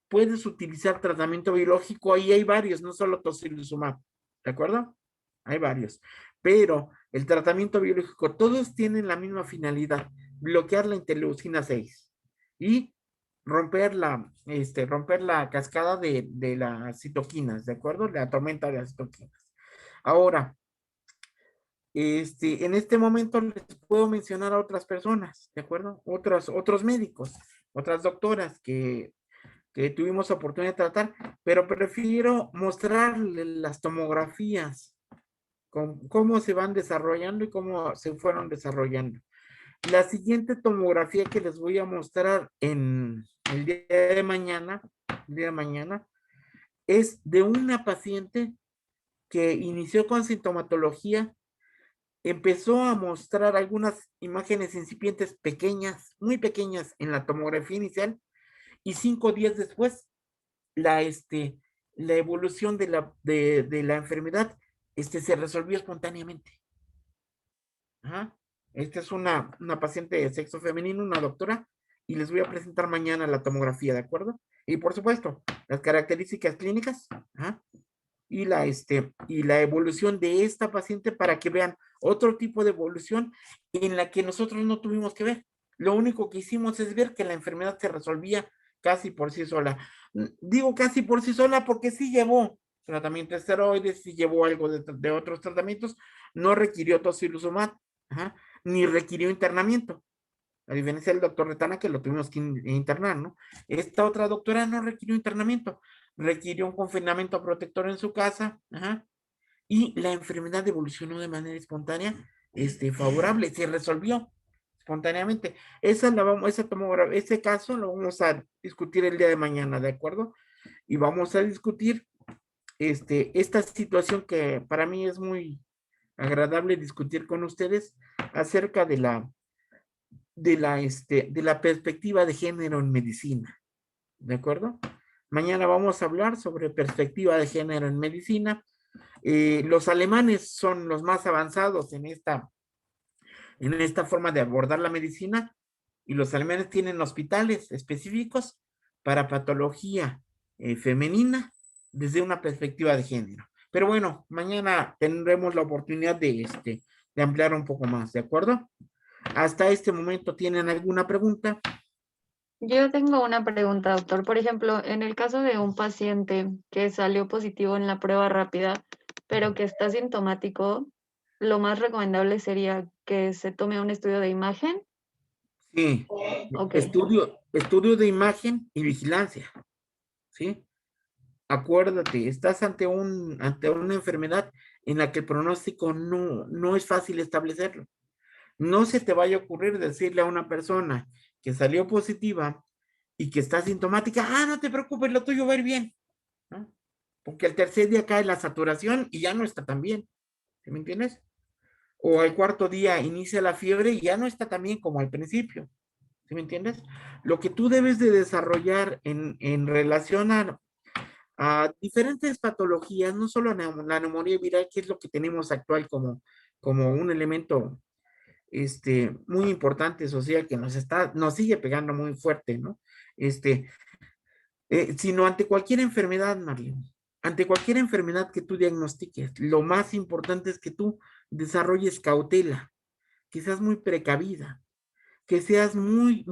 Speaker 2: puedes utilizar tratamiento biológico, ahí hay varios, no solo tocilizumab, ¿de acuerdo? Hay varios, pero el tratamiento biológico, todos tienen la misma finalidad, bloquear la interleucina 6 y romper la cascada de las citoquinas, ¿de acuerdo? La tormenta de las citoquinas. Ahora, en este momento les puedo mencionar a otras personas, ¿de acuerdo? Otros médicos, otras doctoras que tuvimos oportunidad de tratar, pero prefiero mostrarles las tomografías, cómo se van desarrollando y cómo se fueron desarrollando. La siguiente tomografía que les voy a mostrar en el día de mañana, es de una paciente que inició con sintomatología, empezó a mostrar algunas imágenes incipientes pequeñas, muy pequeñas en la tomografía inicial, y 5 días después, la evolución de la enfermedad se resolvió espontáneamente. Ajá. Esta es una paciente de sexo femenino, una doctora, y les voy a presentar mañana la tomografía, ¿de acuerdo? Y por supuesto, las características clínicas, ¿ah? y la evolución de esta paciente para que vean otro tipo de evolución en la que nosotros no tuvimos que ver. Lo único que hicimos es ver que la enfermedad se resolvía casi por sí sola. Digo casi por sí sola porque sí llevó tratamiento de esteroides, sí llevó algo de otros tratamientos, no requirió tocilizumab, ni requirió internamiento. A diferencia del doctor Retana, que lo tuvimos que internar, ¿no? Esta otra doctora no requirió internamiento, requirió un confinamiento protector en su casa, y la enfermedad evolucionó de manera espontánea, favorable, se resolvió espontáneamente. Ese caso lo vamos a discutir el día de mañana, ¿de acuerdo? Y vamos a discutir esta situación que para mí es muy agradable discutir con ustedes acerca de la perspectiva de género en medicina, ¿de acuerdo? Mañana vamos a hablar sobre perspectiva de género en medicina. Los alemanes son los más avanzados en esta forma de abordar la medicina, y los alemanes tienen hospitales específicos para patología femenina desde una perspectiva de género. Pero bueno, mañana tendremos la oportunidad de ampliar un poco más, ¿de acuerdo? Hasta este momento, ¿tienen alguna pregunta?
Speaker 10: Yo tengo una pregunta, doctor. Por ejemplo, en el caso de un paciente que salió positivo en la prueba rápida, pero que está sintomático, lo más recomendable sería que se tome un estudio de imagen.
Speaker 2: Sí,
Speaker 10: Ok.
Speaker 2: estudio de imagen y vigilancia, ¿sí? Acuérdate, estás ante una enfermedad en la que el pronóstico no es fácil establecerlo. No se te vaya a ocurrir decirle a una persona que salió positiva y que está sintomática, no te preocupes, lo tuyo va a ir bien, ¿no? Porque al tercer día cae la saturación y ya no está tan bien, ¿sí me entiendes? O al cuarto día inicia la fiebre y ya no está tan bien como al principio, ¿sí me entiendes? Lo que tú debes de desarrollar en relación a diferentes patologías, no solo la neumonía viral, que es lo que tenemos actual como un elemento muy importante social que nos sigue pegando muy fuerte, ¿no? Sino ante cualquier enfermedad, Marlene, ante cualquier enfermedad que tú diagnostiques, lo más importante es que tú desarrolles cautela, que seas muy precavida, que seas muy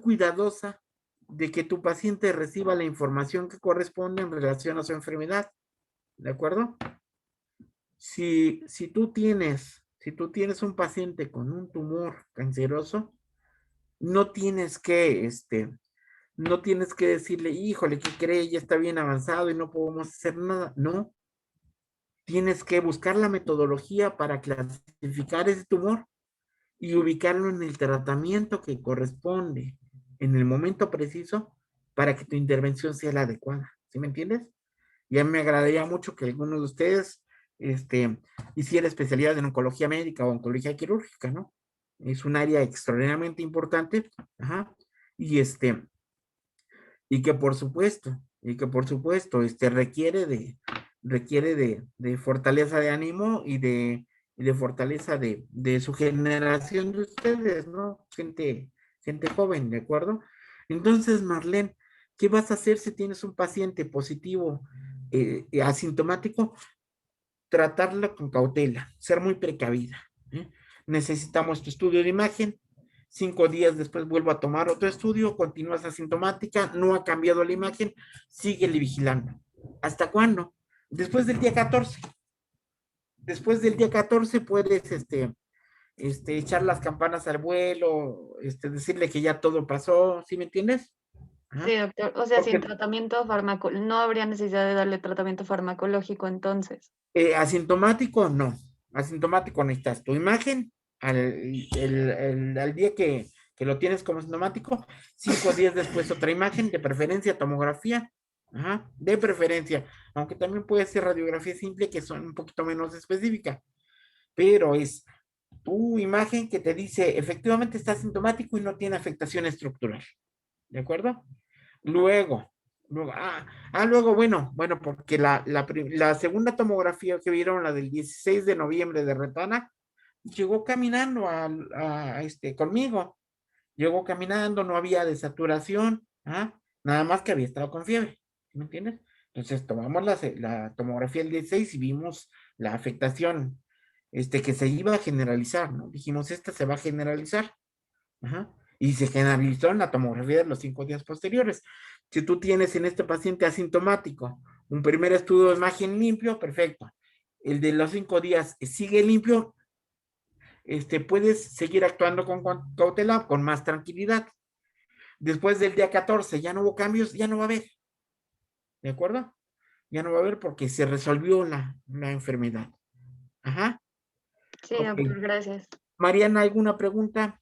Speaker 2: cuidadosa de que tu paciente reciba la información que corresponde en relación a su enfermedad, ¿de acuerdo? Si tú tienes un paciente con un tumor canceroso, no tienes que decirle, híjole, ¿qué cree? Ya está bien avanzado y no podemos hacer nada. No, tienes que buscar la metodología para clasificar ese tumor y ubicarlo en el tratamiento que corresponde en el momento preciso para que tu intervención sea la adecuada. ¿Sí me entiendes? Ya me agradaría mucho que alguno de ustedes hiciera especialidad en oncología médica o oncología quirúrgica, ¿no? Es un área extraordinariamente importante, ajá, y que por supuesto, requiere de fortaleza de ánimo y de fortaleza de su generación de ustedes, ¿no? Gente joven, ¿de acuerdo? Entonces, Marlene, ¿qué vas a hacer si tienes un paciente positivo asintomático? Tratarlo con cautela, ser muy precavida, ¿eh? Necesitamos tu estudio de imagen. 5 días después vuelvo a tomar otro estudio, continúas asintomática, no ha cambiado la imagen, síguele vigilando. ¿Hasta cuándo? Después del día 14. Después del día 14 puedes echar las campanas al vuelo, decirle que ya todo pasó, ¿sí me entiendes? Ajá.
Speaker 10: Sí, doctor. O sea, sin
Speaker 2: Porque
Speaker 10: tratamiento farmacológico, no habría necesidad de darle tratamiento farmacológico entonces.
Speaker 2: asintomático, no. Asintomático necesitas tu imagen al día que lo tienes como asintomático, 5 días después otra imagen, de preferencia tomografía, ajá, de preferencia, aunque también puede ser radiografía simple, que son un poquito menos específica, pero es tu imagen que te dice efectivamente está asintomático y no tiene afectación estructural, ¿de acuerdo? Luego, bueno, porque la segunda tomografía que vieron, la del 16 de noviembre de Retana, llegó caminando conmigo. Llegó caminando, no había desaturación, nada más que había estado con fiebre, ¿me entiendes? Entonces tomamos la tomografía del 16 y vimos la afectación que se iba a generalizar, ¿no? Dijimos, esta se va a generalizar. Ajá. Y se generalizó en la tomografía de los 5 días posteriores. Si tú tienes en este paciente asintomático un primer estudio de imagen limpio, perfecto. El de los 5 días sigue limpio, puedes seguir actuando con cautela, con más tranquilidad. Después del día 14 ya no hubo cambios, ya no va a haber. ¿De acuerdo? Ya no va a haber porque se resolvió la enfermedad. Ajá.
Speaker 10: Sí,
Speaker 2: Ok.
Speaker 10: doctor, gracias.
Speaker 2: Mariana, ¿alguna pregunta?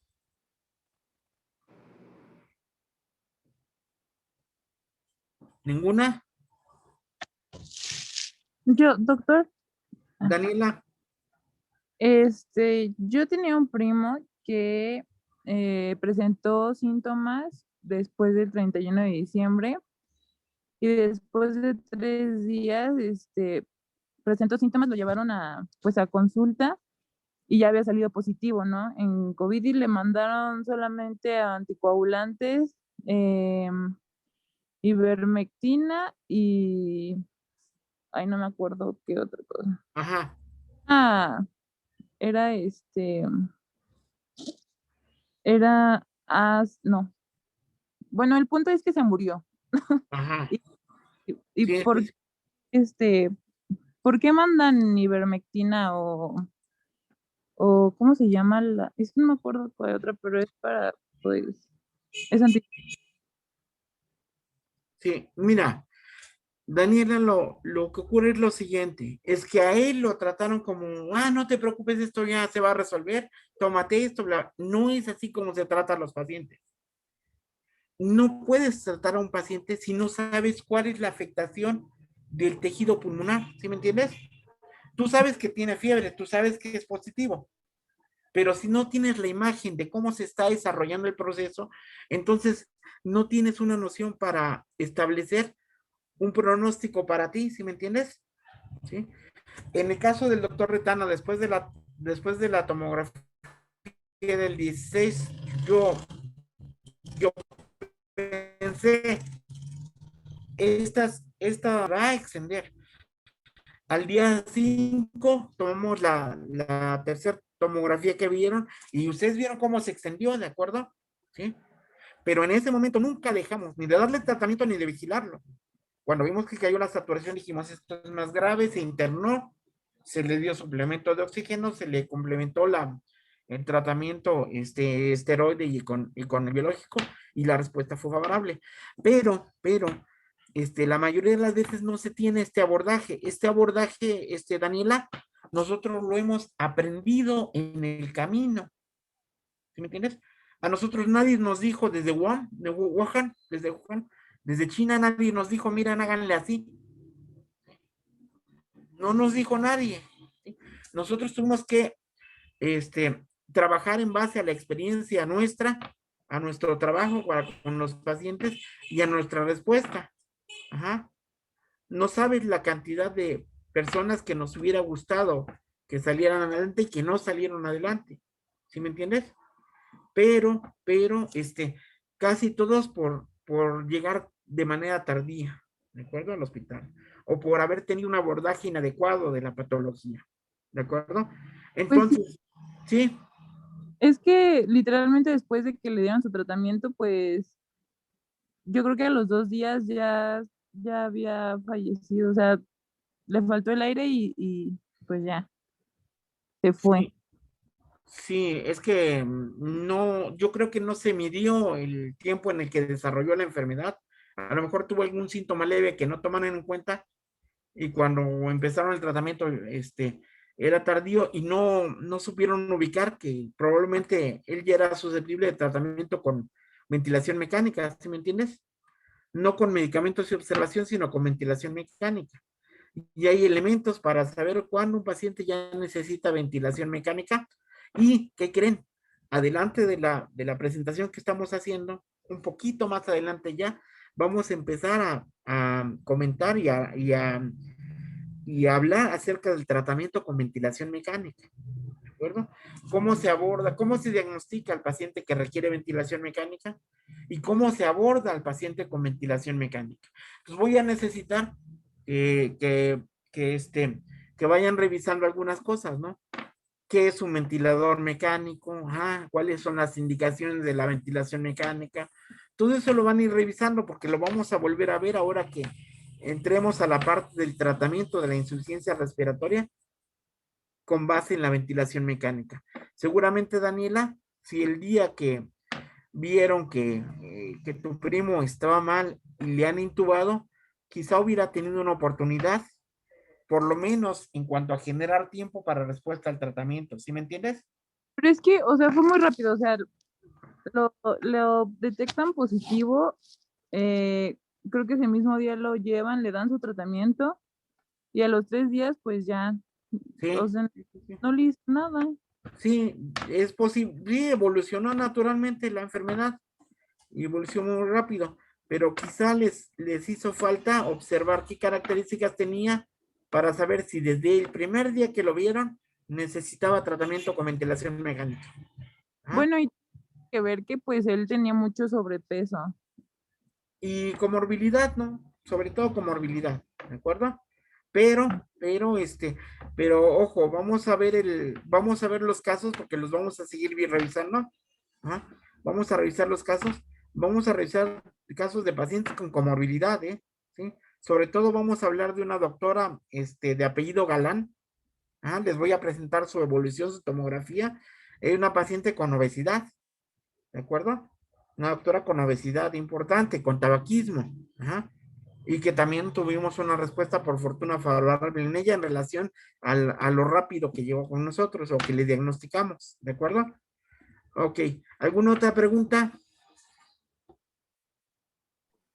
Speaker 2: ¿Ninguna?
Speaker 13: Yo, doctor,
Speaker 2: Daniela.
Speaker 13: yo tenía un primo que presentó síntomas después del 31 de diciembre y después de 3 días, presentó síntomas, lo llevaron pues a consulta y ya había salido positivo, ¿no? En COVID y le mandaron solamente anticoagulantes, ivermectina y, ay, no me acuerdo qué otra cosa.
Speaker 2: Ajá.
Speaker 13: Era no. Bueno, el punto es que se murió.
Speaker 2: Ajá.
Speaker 13: Y
Speaker 2: Sí,
Speaker 13: ¿por qué mandan ivermectina o cómo se llama es que no me acuerdo cuál otra, pero es para, pues, es
Speaker 2: sí, mira, Daniela, lo que ocurre es lo siguiente, es que a él lo trataron como, no te preocupes, esto ya se va a resolver, tómate esto, bla. No es así como se trata a los pacientes. No puedes tratar a un paciente si no sabes cuál es la afectación del tejido pulmonar, ¿sí me entiendes? Tú sabes que tiene fiebre, tú sabes que es positivo, pero si no tienes la imagen de cómo se está desarrollando el proceso, entonces no tienes una noción para establecer un pronóstico para ti, ¿sí me entiendes? ¿Sí? En el caso del doctor Retana, después de la tomografía del 16, yo pensé, esta va a extender. Al día 5 tomamos la tercera tomografía que vieron y ustedes vieron cómo se extendió, ¿de acuerdo? ¿Sí? Pero en ese momento nunca dejamos ni de darle tratamiento ni de vigilarlo. Cuando vimos que cayó la saturación, dijimos, esto es más grave, se internó, se le dio suplemento de oxígeno, se le complementó el tratamiento esteroide y con el biológico, y la respuesta fue favorable. Pero, la mayoría de las veces no se tiene este abordaje. Este abordaje, Daniela, nosotros lo hemos aprendido en el camino. ¿Sí me entiendes? A nosotros nadie nos dijo desde Wuhan, desde China, nadie nos dijo, miren, háganle así. No nos dijo nadie. ¿Sí? Nosotros tuvimos que trabajar en base a la experiencia nuestra, a nuestro trabajo con los pacientes y a nuestra respuesta. Ajá. No sabes la cantidad de personas que nos hubiera gustado que salieran adelante y que no salieron adelante. ¿Sí me entiendes? Pero, casi todos por llegar de manera tardía, ¿de acuerdo? Al hospital, o por haber tenido un abordaje inadecuado de la patología, ¿de acuerdo? Entonces, pues sí.
Speaker 13: Es que literalmente después de que le dieron su tratamiento, pues yo creo que a los 2 días ya había fallecido, o sea, le faltó el aire y pues ya, se fue.
Speaker 2: Sí, es que no, yo creo que no se midió el tiempo en el que desarrolló la enfermedad. A lo mejor tuvo algún síntoma leve que no toman en cuenta y cuando empezaron el tratamiento, era tardío y no supieron ubicar que probablemente él ya era susceptible de tratamiento con ventilación mecánica, ¿sí me entiendes? No con medicamentos y observación, sino con ventilación mecánica. Y hay elementos para saber cuándo un paciente ya necesita ventilación mecánica. ¿Y qué creen? Adelante de la presentación que estamos haciendo, un poquito más adelante ya, vamos a empezar a comentar y a hablar acerca del tratamiento con ventilación mecánica. ¿De acuerdo? ¿Cómo se aborda, cómo se diagnostica al paciente que requiere ventilación mecánica? Y cómo se aborda al paciente con ventilación mecánica. Pues voy a necesitar que vayan revisando algunas cosas, ¿no? ¿Qué es un ventilador mecánico? ¿Cuáles son las indicaciones de la ventilación mecánica? Todo eso lo van a ir revisando porque lo vamos a volver a ver ahora que entremos a la parte del tratamiento de la insuficiencia respiratoria con base en la ventilación mecánica. Seguramente, Daniela, si el día que vieron que tu primo estaba mal y le han intubado, quizá hubiera tenido una oportunidad, por lo menos en cuanto a generar tiempo para respuesta al tratamiento, ¿sí me entiendes?
Speaker 13: Pero es que, o sea, fue muy rápido, o sea, lo detectan positivo, creo que ese mismo día lo llevan, le dan su tratamiento y a los 3 días pues ya,
Speaker 2: sí,
Speaker 13: o sea, no le hizo nada.
Speaker 2: Sí, es posible, sí, evolucionó naturalmente la enfermedad. y evolucionó muy rápido, pero quizá les hizo falta observar qué características tenía para saber si desde el primer día que lo vieron necesitaba tratamiento con ventilación mecánica.
Speaker 13: Bueno, y que ver que pues él tenía mucho sobrepeso.
Speaker 2: Y comorbilidad, ¿no? Sobre todo comorbilidad, ¿de acuerdo? Pero ojo, vamos a ver los casos porque los vamos a seguir revisando. ¿Ah? Vamos a revisar los casos, vamos a revisar casos de pacientes con comorbilidad, ¿sí? Sobre todo vamos a hablar de una doctora, de apellido Galán. Les voy a presentar su evolución, su tomografía. Es una paciente con obesidad, ¿de acuerdo? Una doctora con obesidad importante, con tabaquismo, y que también tuvimos una respuesta por fortuna favorable en ella en relación a lo rápido que llegó con nosotros o que le diagnosticamos, ¿de acuerdo? Ok, ¿alguna otra pregunta?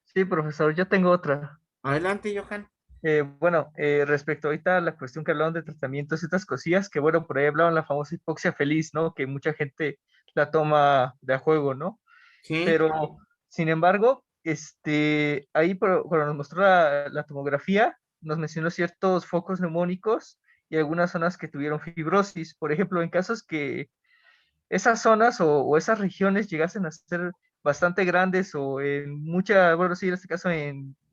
Speaker 9: Sí, profesor, yo tengo otra.
Speaker 2: Adelante, Johan.
Speaker 9: Bueno, respecto ahorita a la cuestión que hablaban de tratamientos y otras cosillas, que bueno, por ahí hablaban la famosa hipoxia feliz, ¿no? Que mucha gente la toma de a juego, ¿no?
Speaker 2: Sí.
Speaker 9: Pero, sin embargo, ahí cuando nos mostró la tomografía, nos mencionó ciertos focos neumónicos y algunas zonas que tuvieron fibrosis. Por ejemplo, en casos que esas zonas o esas regiones llegasen a ser bastante grandes o en bueno, sí, en este caso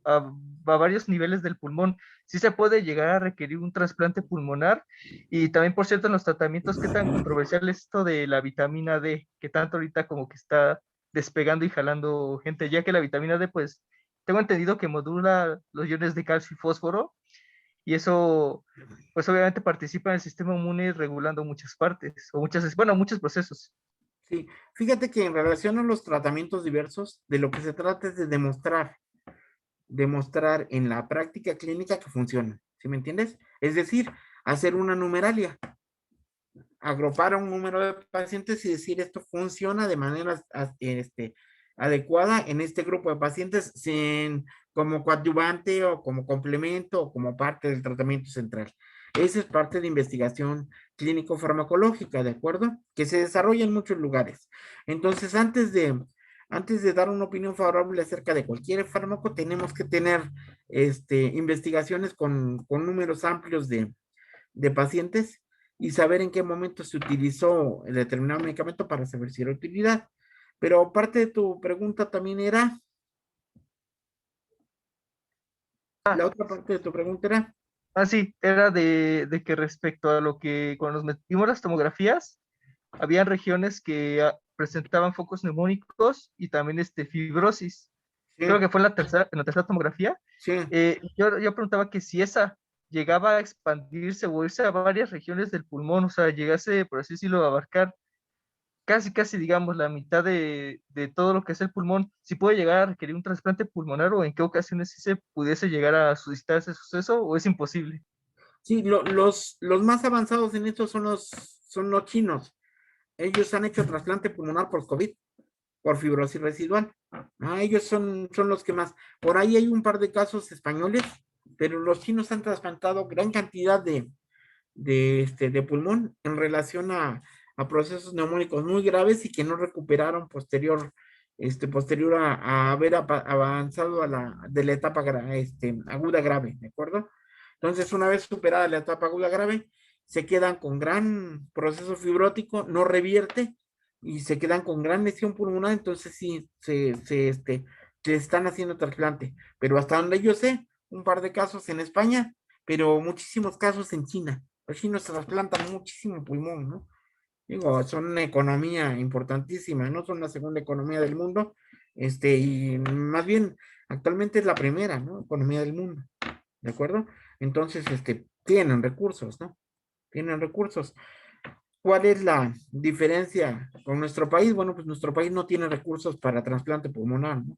Speaker 9: a varios niveles del pulmón, sí se puede llegar a requerir un trasplante pulmonar. Y también, por cierto, en los tratamientos, qué tan controversial es esto de la vitamina D, que tanto ahorita como que está despegando y jalando gente, ya que la vitamina D, pues, tengo entendido que modula los iones de calcio y fósforo, y eso, pues obviamente participa en el sistema inmune regulando muchas partes, o muchos procesos.
Speaker 2: Sí, fíjate que en relación a los tratamientos diversos, de lo que se trata es de demostrar en la práctica clínica que funcionan, ¿sí me entiendes? Es decir, hacer una numeralia, agrupar a un número de pacientes y decir esto funciona de manera adecuada en este grupo de pacientes como coadyuvante o como complemento o como parte del tratamiento central. Esa es parte de investigación clínico-farmacológica, ¿de acuerdo? Que se desarrolla en muchos lugares. Entonces, antes de dar una opinión favorable acerca de cualquier fármaco, tenemos que tener investigaciones con números amplios de pacientes y saber en qué momento se utilizó el determinado medicamento para saber si era utilidad. Pero parte de tu pregunta también era... La otra parte de tu pregunta era...
Speaker 9: Sí, era de que respecto a lo que cuando nos metimos las tomografías, había regiones que presentaban focos neumónicos y también fibrosis.
Speaker 2: Sí.
Speaker 9: Creo que fue en la tercera tomografía.
Speaker 2: Sí.
Speaker 9: Yo preguntaba que si esa llegaba a expandirse o irse a varias regiones del pulmón, o sea, llegase, por así decirlo, a abarcar casi, digamos, la mitad de todo lo que es el pulmón, si puede llegar a requerir un trasplante pulmonar o en qué ocasiones sí se pudiese llegar a suscitar ese suceso o es imposible.
Speaker 2: Sí, los más avanzados en esto son los chinos. Ellos han hecho trasplante pulmonar por COVID, por fibrosis residual. Ellos son los que más. Por ahí hay un par de casos españoles, pero los chinos han trasplantado gran cantidad de pulmón en relación a procesos neumónicos muy graves y que no recuperaron posterior a haber avanzado de la etapa aguda grave, ¿de acuerdo? Entonces, una vez superada la etapa aguda grave, se quedan con gran proceso fibrótico, no revierte y se quedan con gran lesión pulmonar, entonces sí, se están haciendo trasplante. Pero hasta donde yo sé, un par de casos en España, pero muchísimos casos en China. Los chinos trasplantan muchísimo pulmón, ¿no? Digo, son una economía importantísima, ¿no? Son la segunda economía del mundo, y más bien, actualmente es la primera, ¿no? Economía del mundo, ¿de acuerdo? Entonces, tienen recursos, ¿no? Tienen recursos. ¿Cuál es la diferencia con nuestro país? Bueno, pues nuestro país no tiene recursos para trasplante pulmonar, ¿no?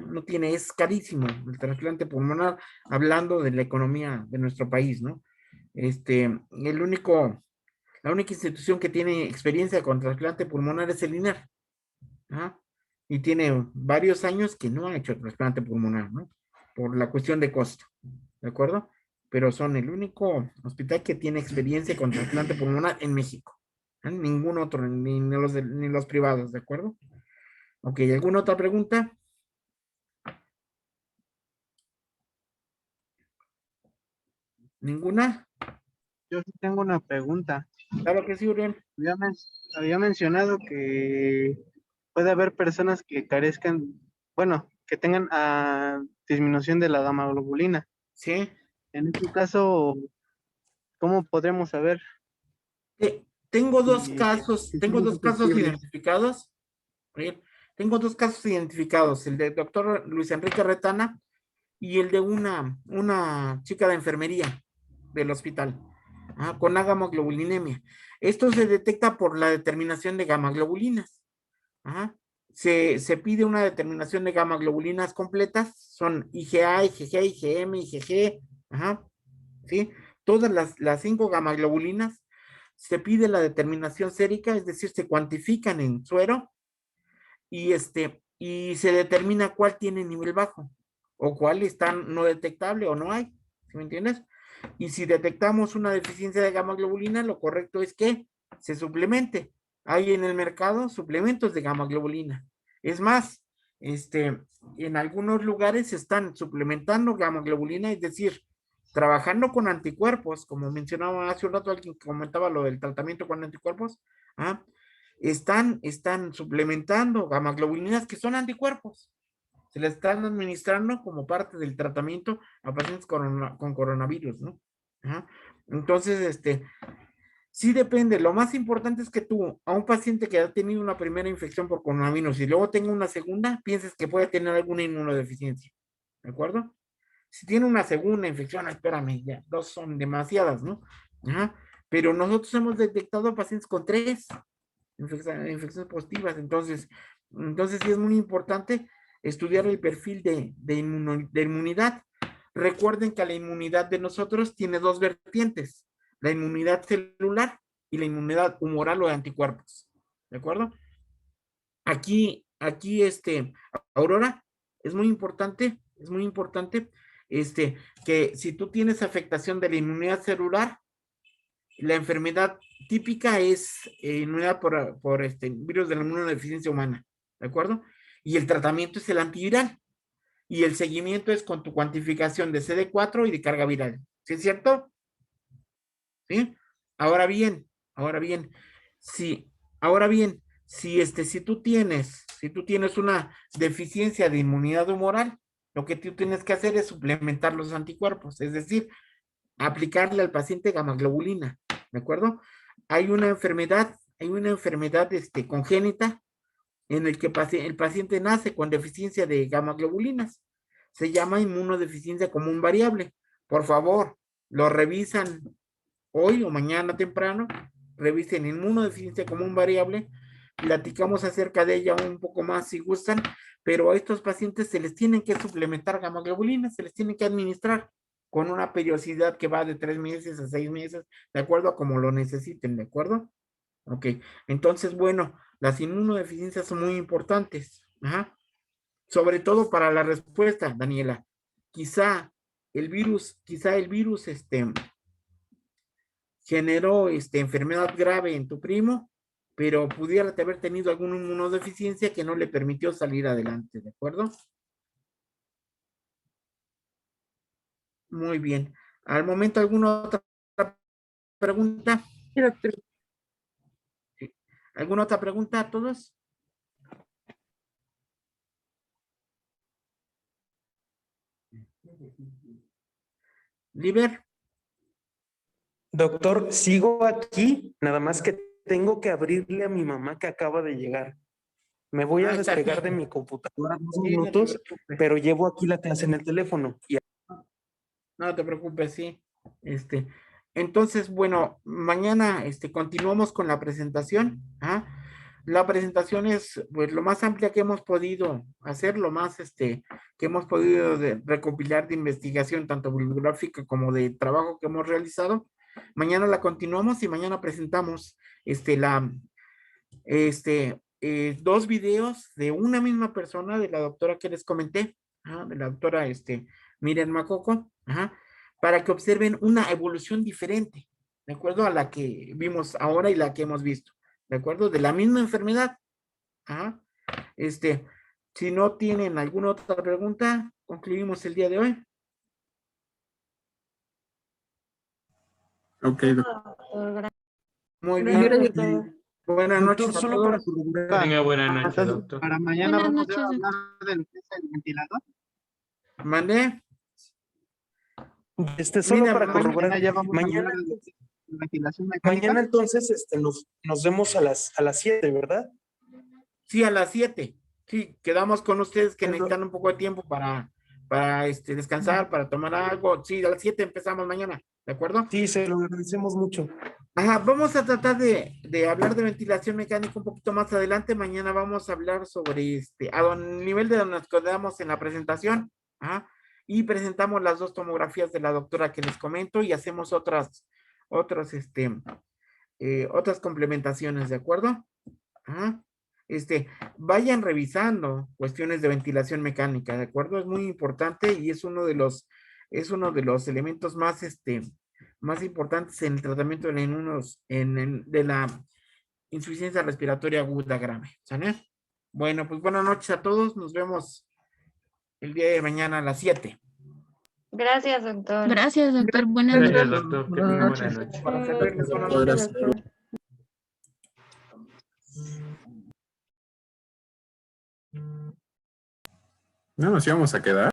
Speaker 2: No tiene, es carísimo el trasplante pulmonar, hablando de la economía de nuestro país, ¿no? La única institución que tiene experiencia con trasplante pulmonar es el INER, ¿no? Y tiene varios años que no ha hecho trasplante pulmonar, ¿no? Por la cuestión de costo, ¿de acuerdo? Pero son el único hospital que tiene experiencia con trasplante pulmonar en México. Ningún otro, ni los privados, ¿de acuerdo? Ok, ¿alguna otra pregunta? ¿Ninguna?
Speaker 12: Yo sí tengo una pregunta.
Speaker 2: Claro que sí, Uriel.
Speaker 12: Había mencionado que puede haber personas que carezcan, bueno, que tengan disminución de la gamma globulina.
Speaker 2: Sí.
Speaker 12: En este caso, ¿cómo podremos saber?
Speaker 2: Tengo dos
Speaker 12: si-
Speaker 2: casos,
Speaker 12: si
Speaker 2: tengo
Speaker 12: somos
Speaker 2: dos casos
Speaker 12: susceptibles?
Speaker 2: identificados. Uriel. Tengo dos casos identificados, el del doctor Luis Enrique Retana y el de una chica de enfermería del hospital, con gamaglobulinemia. Esto se detecta por la determinación de gamaglobulinas. Se pide una determinación de gamaglobulinas completas, son IgA, IgG, IgM, IgG, ¿sí? Todas las 5 gamaglobulinas. Se pide la determinación sérica, es decir, se cuantifican en suero y se determina cuál tiene nivel bajo o cuál está no detectable o no hay, ¿sí me entiendes? Y si detectamos una deficiencia de gamma globulina, lo correcto es que se suplemente. Hay en el mercado suplementos de gamma globulina. Es más, en algunos lugares se están suplementando gamma globulina, es decir, trabajando con anticuerpos, como mencionaba hace un rato alguien que comentaba lo del tratamiento con anticuerpos, están suplementando gamaglobulinas que son anticuerpos. Se les están administrando como parte del tratamiento a pacientes con coronavirus, ¿no? Entonces, sí depende. Lo más importante es que tú, a un paciente que ha tenido una primera infección por coronavirus y luego tenga una segunda, pienses que puede tener alguna inmunodeficiencia. ¿De acuerdo? Si tiene una segunda infección, espérame, ya, 2 son demasiadas, ¿no? Pero nosotros hemos detectado pacientes con 3 infecciones positivas. Entonces sí es muy importante estudiar el perfil de inmunidad. Recuerden que la inmunidad de nosotros tiene 2 vertientes, la inmunidad celular y la inmunidad humoral o de anticuerpos. ¿De acuerdo? Aquí, Aurora, es muy importante, que si tú tienes afectación de la inmunidad celular, la enfermedad típica es inmunidad por virus de la inmunodeficiencia humana, ¿de acuerdo? Y el tratamiento es el antiviral. Y el seguimiento es con tu cuantificación de CD4 y de carga viral. ¿Sí es cierto? ¿Sí? Ahora bien, si tú tienes una deficiencia de inmunidad humoral, lo que tú tienes que hacer es suplementar los anticuerpos, es decir, aplicarle al paciente gamma-globulina, ¿de acuerdo? Hay una enfermedad congénita en el que el paciente nace con deficiencia de gamma-globulinas. Se llama inmunodeficiencia común variable. Por favor, lo revisan hoy o mañana temprano, revisen inmunodeficiencia común variable, platicamos acerca de ella un poco más si gustan, pero a estos pacientes se les tienen que suplementar gamma-globulinas, se les tiene que administrar con una periodicidad que va de 3 meses a 6 meses, de acuerdo a como lo necesiten, ¿de acuerdo? Ok, entonces, bueno, las inmunodeficiencias son muy importantes, sobre todo para la respuesta, Daniela. Quizá el virus, generó enfermedad grave en tu primo, pero pudiera haber tenido alguna inmunodeficiencia que no le permitió salir adelante, ¿de acuerdo? Muy bien. Al momento, ¿alguna otra pregunta?
Speaker 5: Sí, doctor.
Speaker 2: ¿Alguna otra pregunta a todos? Liber.
Speaker 14: Doctor, sigo aquí, nada más que tengo que abrirle a mi mamá que acaba de llegar. Me voy a despegar de mi computadora 2 minutos, pero llevo aquí la clase en el teléfono.
Speaker 2: No te preocupes, sí. Entonces, bueno, mañana continuamos con la presentación. La presentación es pues lo más amplia que hemos podido hacer, lo más que hemos podido recopilar de investigación, tanto bibliográfica como de trabajo que hemos realizado. Mañana la continuamos y mañana presentamos 2 videos de una misma persona, de la doctora que les comenté, de la doctora Miriam Macoco, para que observen una evolución diferente, ¿de acuerdo? A la que vimos ahora y la que hemos visto, ¿de acuerdo? De la misma enfermedad. Si no tienen alguna otra pregunta, concluimos el día de hoy.
Speaker 15: Ok,
Speaker 10: Doctor,
Speaker 2: Muy
Speaker 10: gracias.
Speaker 2: bien. Buenas
Speaker 14: Doctor,
Speaker 2: noches a
Speaker 14: solo para
Speaker 2: todos.
Speaker 14: corroborar.
Speaker 3: Tenga buena noche,
Speaker 12: Entonces,
Speaker 3: doctor.
Speaker 12: para mañana
Speaker 10: Buenas
Speaker 12: vamos
Speaker 10: noches,
Speaker 12: a
Speaker 10: doctor.
Speaker 12: hablar del ventilador.
Speaker 2: ¿Mandé?
Speaker 14: Solo
Speaker 2: Mira,
Speaker 14: para
Speaker 2: mañana
Speaker 14: corroborar.
Speaker 12: Ya vamos a
Speaker 14: Mañana,
Speaker 12: hablar de ventilación mecánica.
Speaker 14: mañana entonces nos vemos a las 7, ¿verdad?
Speaker 2: Sí, a las 7. Sí, quedamos con ustedes que
Speaker 14: Es lo-
Speaker 2: necesitan un poco de tiempo para descansar, para tomar algo. Sí, a las 7 empezamos mañana, ¿de acuerdo?
Speaker 14: Sí, se lo agradecemos mucho.
Speaker 2: Ajá, vamos a tratar de hablar de ventilación mecánica un poquito más adelante. Mañana vamos a hablar sobre a nivel de donde nos quedamos en la presentación. Ajá, y presentamos las 2 tomografías de la doctora que les comento y hacemos otras complementaciones, ¿de acuerdo? Ajá. Vayan revisando cuestiones de ventilación mecánica, ¿de acuerdo? Es muy importante y es uno de los elementos más, más importantes en el tratamiento de la insuficiencia respiratoria aguda grave, ¿sale? Bueno, pues buenas noches a todos, nos vemos el día de mañana a las 7.
Speaker 10: Gracias, doctor.
Speaker 16: Gracias, doctor. Buenas
Speaker 3: Gracias,
Speaker 16: noches.
Speaker 3: doctor. Que
Speaker 9: Buenas
Speaker 3: tenga
Speaker 9: noches.
Speaker 3: buena noche.
Speaker 2: Para servirles, buenas
Speaker 15: Doctor,
Speaker 2: noches.
Speaker 15: gracias. No nos íbamos a quedar.